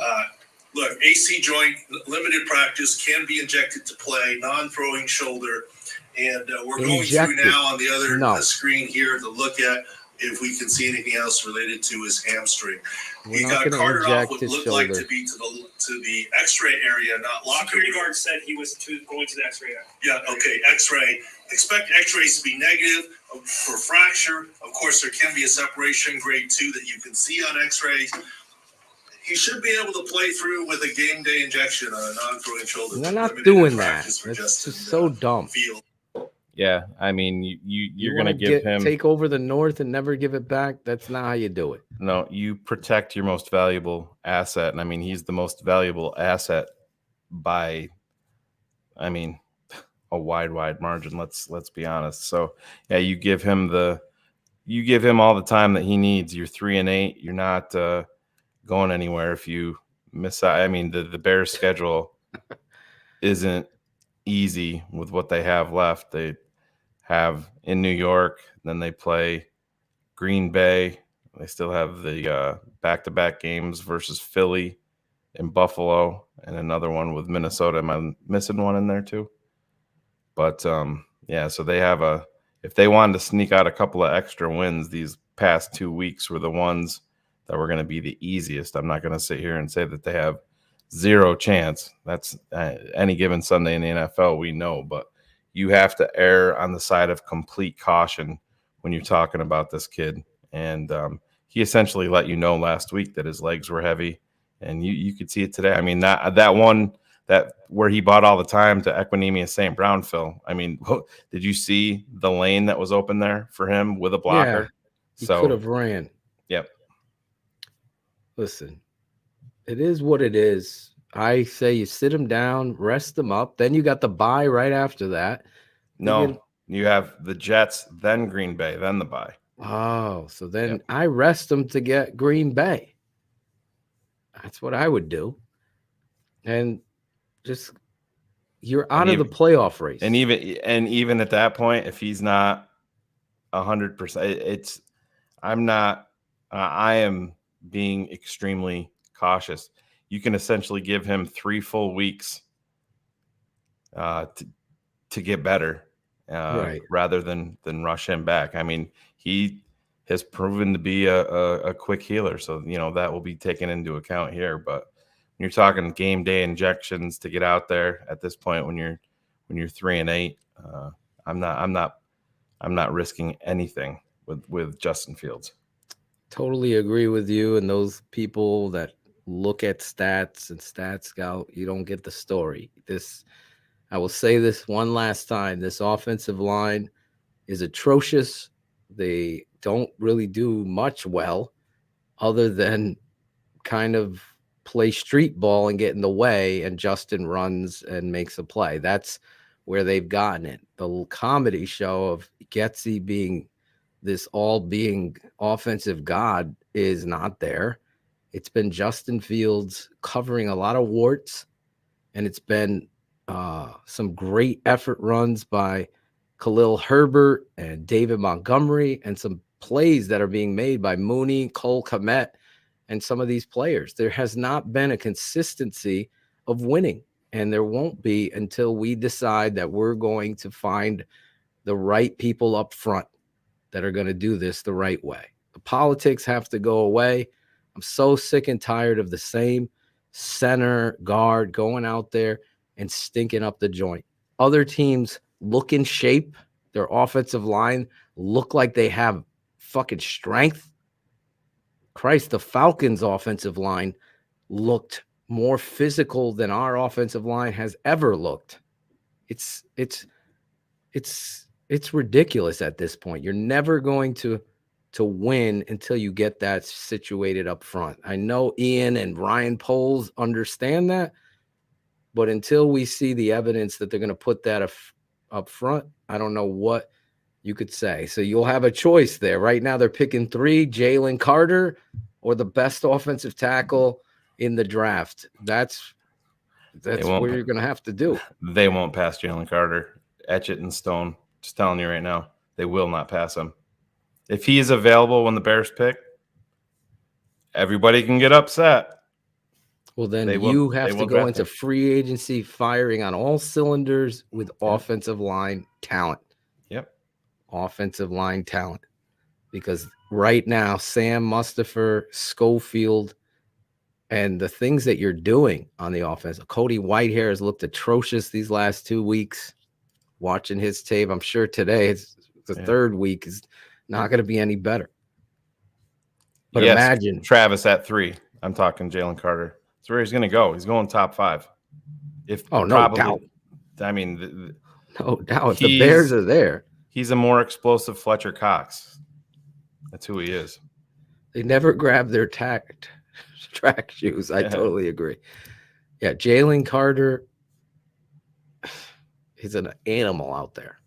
Look, AC joint, limited practice, can be injected to play, non-throwing shoulder. And we're going through now on the other screen here to look at if we can see anything else related to his hamstring. He got carted off what looked like to be to the X-ray area, not locker room. Security guard said he was going to the X-ray area. Yeah, okay, X-ray. Expect X-rays to be negative for fracture. Of course, there can be a separation grade 2 that you can see on X-rays. He should be able to play through with a game day injection on a non-throwing shoulder. They're not doing that. It's just so dumb. Yeah, I mean, you're going to give him take over the North and never give it back. That's not how you do it. No, you protect your most valuable asset, and I mean, he's the most valuable asset by, I mean, a wide margin. Let's be honest. So yeah, you give him all the time that he needs. You're 3-8. You're not going anywhere if you miss out. I mean, the Bears' schedule isn't easy with what they have left. They have in New York, then they play Green Bay. They still have the back-to-back games versus Philly and Buffalo, and another one with Minnesota. Am I missing one in there too? But yeah, so they have if they wanted to sneak out a couple of extra wins, these past 2 weeks were the ones that were going to be the easiest. I'm not going to sit here and say that they have zero chance. That's any given Sunday in the NFL, we know, but you have to err on the side of complete caution when you're talking about this kid. And he essentially let you know last week that his legs were heavy, and you could see it today. I mean, that one that where he bought all the time to Equinemius St. Brown, Phil. I mean, did you see the lane that was open there for him with a blocker? Yeah, he could have ran. Yep. listen, it is what it is. I say you sit them down, rest them up. Then you got the bye right after that. No, you have the Jets, then Green Bay, then the bye. Oh, so then I rest them to get Green Bay. That's what I would do. And just you're out of the playoff race. And even at that point, if he's not 100%, I am being extremely cautious. You can essentially give him 3 full weeks to get better, right, rather than rush him back. I mean, he has proven to be a quick healer, so that will be taken into account here. But when you're talking game day injections to get out there at this point, when you're 3-8, I'm not risking anything with Justin Fields. Totally agree with you. And those people that look at stats and stat scout, you don't get the story. I will say this one last time. This offensive line is atrocious. They don't really do much well other than kind of play street ball and get in the way, and Justin runs and makes a play. That's where they've gotten it. The comedy show of Getsy being this all-being offensive god is not there. It's been Justin Fields covering a lot of warts, and it's been some great effort runs by Khalil Herbert and David Montgomery, and some plays that are being made by Mooney, Cole Kmet, and some of these players. There has not been a consistency of winning, and there won't be until we decide that we're going to find the right people up front that are going to do this the right way. The politics have to go away. I'm so sick and tired of the same center guard going out there and stinking up the joint. Other teams look in shape. Their offensive line look like they have fucking strength. Christ, the Falcons' offensive line looked more physical than our offensive line has ever looked. It's ridiculous at this point. You're never going to win until you get that situated up front. I know Ian and Ryan Poles understand that, but until we see the evidence that they're going to put that up front, I don't know what you could say. So you'll have a choice there. Right now they're picking 3, Jalen Carter or the best offensive tackle in the draft. That's what you're going to have to do. They won't pass Jalen Carter. Etch it in stone. Just telling you right now, they will not pass him. If he is available when the Bears pick, everybody can get upset. Well, then you have to go into free agency firing on all cylinders with offensive line talent. Yep. Offensive line talent. Because right now, Sam Mustipher, Schofield, and the things that you're doing on the offense. Cody Whitehair has looked atrocious these last 2 weeks. Watching his tape, I'm sure today it's the third week is not going to be any better. But imagine Travis at 3. I'm talking Jalen Carter. That's where he's going to go. He's going top 5. No doubt. I mean, no doubt. If the Bears are there, he's a more explosive Fletcher Cox. That's who he is. They never grab their track shoes. I totally agree. Yeah, Jalen Carter. He's an animal out there.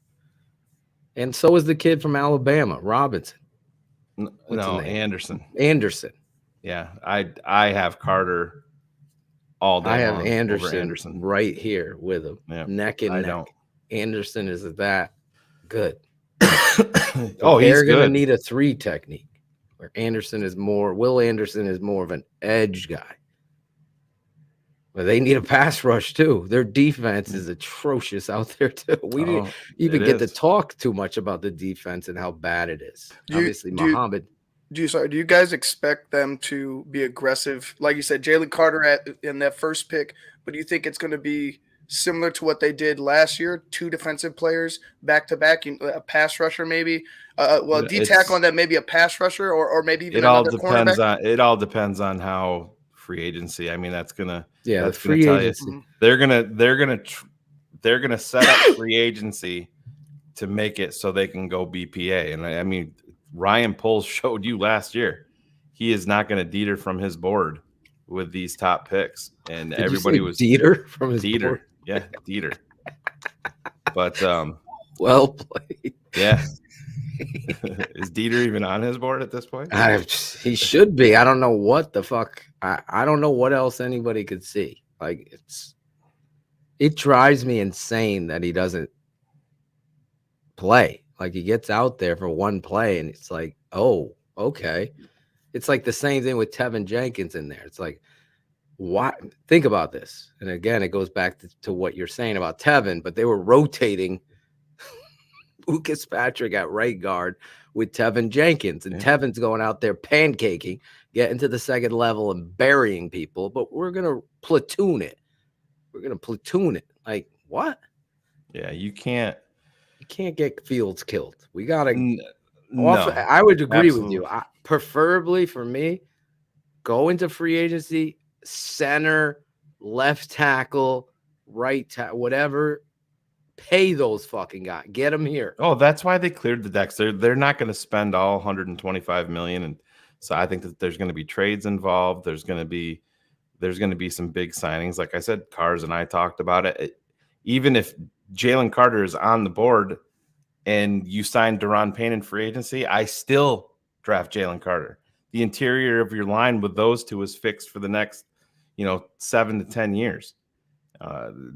And so is the kid from Alabama, Robinson. Anderson. Anderson. Yeah, I have Carter all day. I have Anderson right here with him, neck and neck. Don't. Anderson is that good. He's going to good. need a 3 technique where Will Anderson is more of an edge guy. But they need a pass rush too. Their defense is atrocious out there too. We didn't even get to talk too much about the defense and how bad it is. Obviously, Muhammad. Do you guys expect them to be aggressive? Like you said, Jalen Carter in that first pick, but do you think it's going to be similar to what they did last year? 2 defensive players back to back, a pass rusher maybe. D tackle on that, maybe a pass rusher or maybe even another cornerback. It all depends on how free agency. I mean, that's gonna the free agency. They're gonna set up free agency to make it so they can go BPA. And I mean, Ryan Poles showed you last year. he is not going to Dieter from his board with these top picks. And Did everybody you say was Dieter from his board? Yeah, Dieter. But well played. Yeah. Is Dieter even on his board at this point? He should be. I don't know what the fuck. I don't know what else anybody could see. Like it drives me insane that he doesn't play. Like he gets out there for one play and it's like, oh, okay. It's like the same thing with Tevin Jenkins in there. It's like, why? Think about this. And again, it goes back to what you're saying about Tevin, but they were rotating Lucas Patrick at right guard with Tevin Jenkins, and Tevin's going out there pancaking, getting to the second level and burying people, but we're going to platoon it. We're going to platoon it. Like, what? Yeah, you can't get Fields killed. We got to no, I would agree absolutely. with you. Preferably for me, go into free agency, center, left tackle, right tackle, whatever. Pay those fucking guys. Get them here. Oh, that's why they cleared the decks. They're not going to spend all 125 million, and so I think that there's going to be trades involved. There's going to be some big signings. Like I said, Cars and I talked about it. Even if Jalen Carter is on the board and you sign Deron Payne in free agency, I still draft Jalen Carter. The interior of your line with those two is fixed for the next, 7 to 10 years.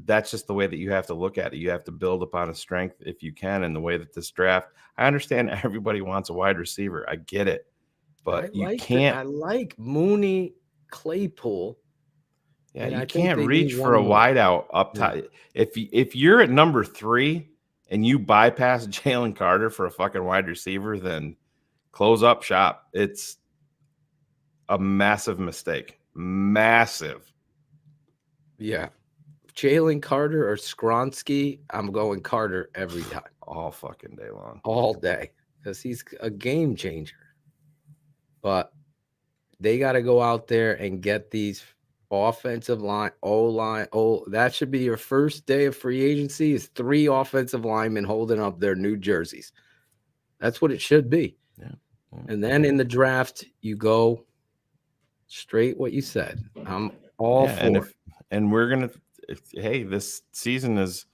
That's just the way that you have to look at it. You have to build upon a strength if you can. And the way that this draft, I understand everybody wants a wide receiver. I get it, but you can't. I like Mooney, Claypool. Yeah, you can't reach for a wideout up top. Yeah. If you're at number 3 and you bypass Jalen Carter for a fucking wide receiver, then close up shop. It's a massive mistake. Massive. Yeah. Jalen Carter or Skronsky, I'm going Carter every time. All fucking day long. All day. Because he's a game changer. But they got to go out there and get these offensive line, O-line. That should be your first day of free agency is 3 offensive linemen holding up their new jerseys. That's what it should be. Yeah. And then in the draft, you go straight what you said. I'm all for it. And we're going to, hey, this season is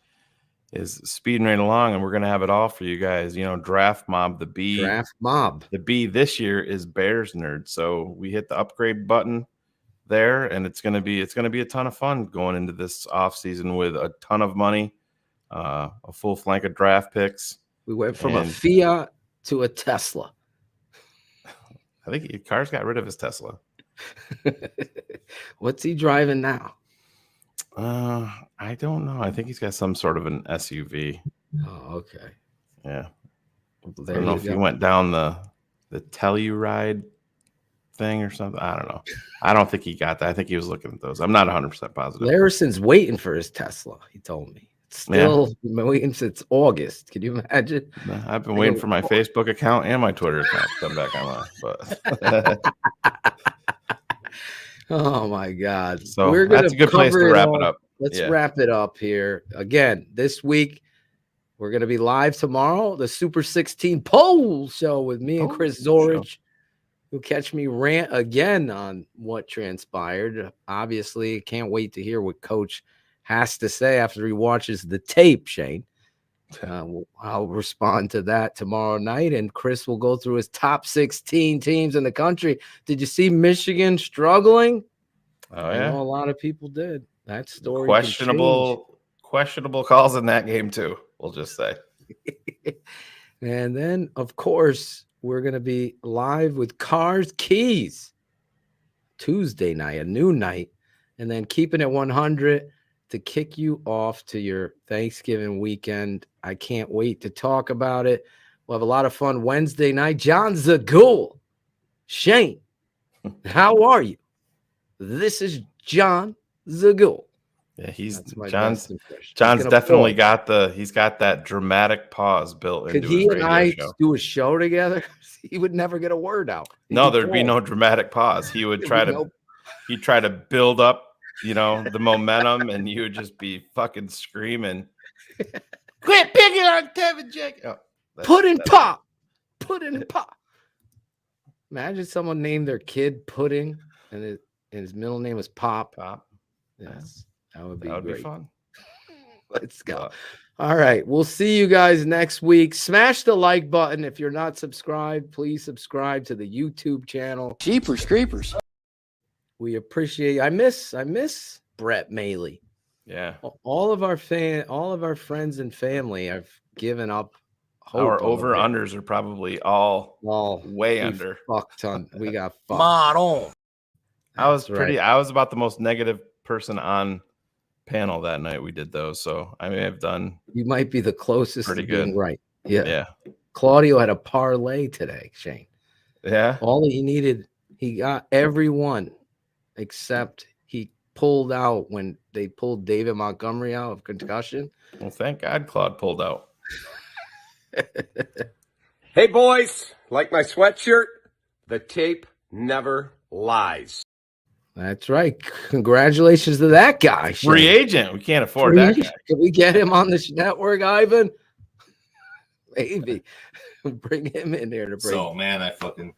speeding right along, and we're going to have it all for you guys. Draft Mob, the B. Draft Mob. The B this year is Bears Nerd. So we hit the upgrade button there, and it's going to be a ton of fun going into this offseason with a ton of money, a full flank of draft picks. We went from a Fiat to a Tesla. I think Carr's got rid of his Tesla. What's he driving now? I don't know. I think he's got some sort of an SUV. Oh, okay. Yeah. I don't know if he went down the Telluride thing or something. I don't know. I don't think he got that. I think he was looking at those. I'm not 100% positive. Larison's waiting for his Tesla, he told me. Still waiting since August. Can you imagine? I've been waiting for my Facebook account and my Twitter account to come back online. But oh my God. So that's a good place to wrap it up. Let's wrap it up here. Again, this week we're going to be live tomorrow, the Super 16 poll show with me and Chris Zorich. You'll catch me rant again on what transpired. Obviously, can't wait to hear what Coach has to say after he watches the tape, Shane. I'll respond to that tomorrow night, and Chris will go through his top 16 teams in the country. Did you see Michigan struggling? Oh, yeah. I know a lot of people did. That story. Questionable calls in that game, too, we'll just say. And then, of course, we're going to be live with Cars Keys Tuesday night, a new night, and then keeping it 100 to kick you off to your Thanksgiving weekend. I can't wait to talk about it. We'll have a lot of fun Wednesday night. John Zagul. Shane, how are you? This is John Zagul. Yeah, John's definitely got that dramatic pause built into his radio show. Could he and I do a show together? He would never get a word out. No, there'd be no dramatic pause. He would try to build up, the momentum, and you would just be fucking screaming. Quit picking on Tevin Jenkins. Put in pop. Imagine someone named their kid Pudding, and his middle name was Pop. Pop. Yes, that would be That would great. be fun. Let's go. All right. We'll see you guys next week. Smash the like button. If you're not subscribed, please subscribe to the YouTube channel. Jeepers creepers. We appreciate you. I miss Brett Maley. Yeah. All of our friends and family have given up hope. Our over-unders are probably all way under. Fucked on. We got fucked. Model. I was about the most negative person on panel that night. We did those, so I may have done. You might be the closest pretty to being good. right. Yeah. Yeah. Claudio had a parlay today, Shane. Yeah. All he needed, he got everyone except he pulled out when they pulled David Montgomery out of concussion. Well, thank God Claude pulled out. Hey, boys, like my sweatshirt? The tape never lies. That's right. Congratulations to that guy. Free Shane. agent. We can't afford that guy. Can we get him on this network, Ivan? Maybe. Bring him in there to bring. So, man, I fucking.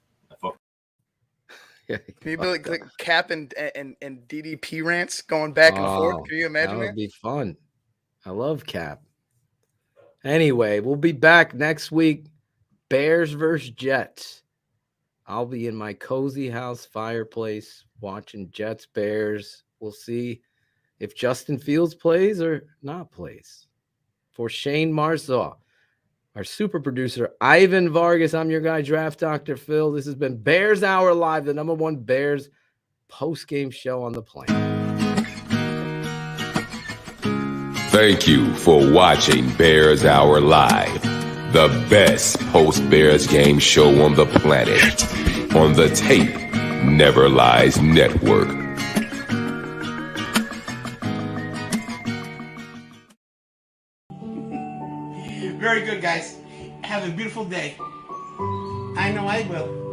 Can you be like Cap and DDP rants going back and forth? Can you imagine that? Would be fun. I love Cap. Anyway, we'll be back next week. Bears versus Jets. I'll be in my cozy house fireplace watching Jets Bears. We'll see if Justin Fields plays or not plays. For Shane Marsaw, our super producer, Ivan Vargas, I'm your guy, Draft Dr. Phil. This has been Bears Hour Live, the #1 Bears post-game show on the planet. Thank you for watching Bears Hour Live, the best post-Bears game show on the planet, on the Tape Never Lies Network. Very good, guys. Have a beautiful day. I know I will.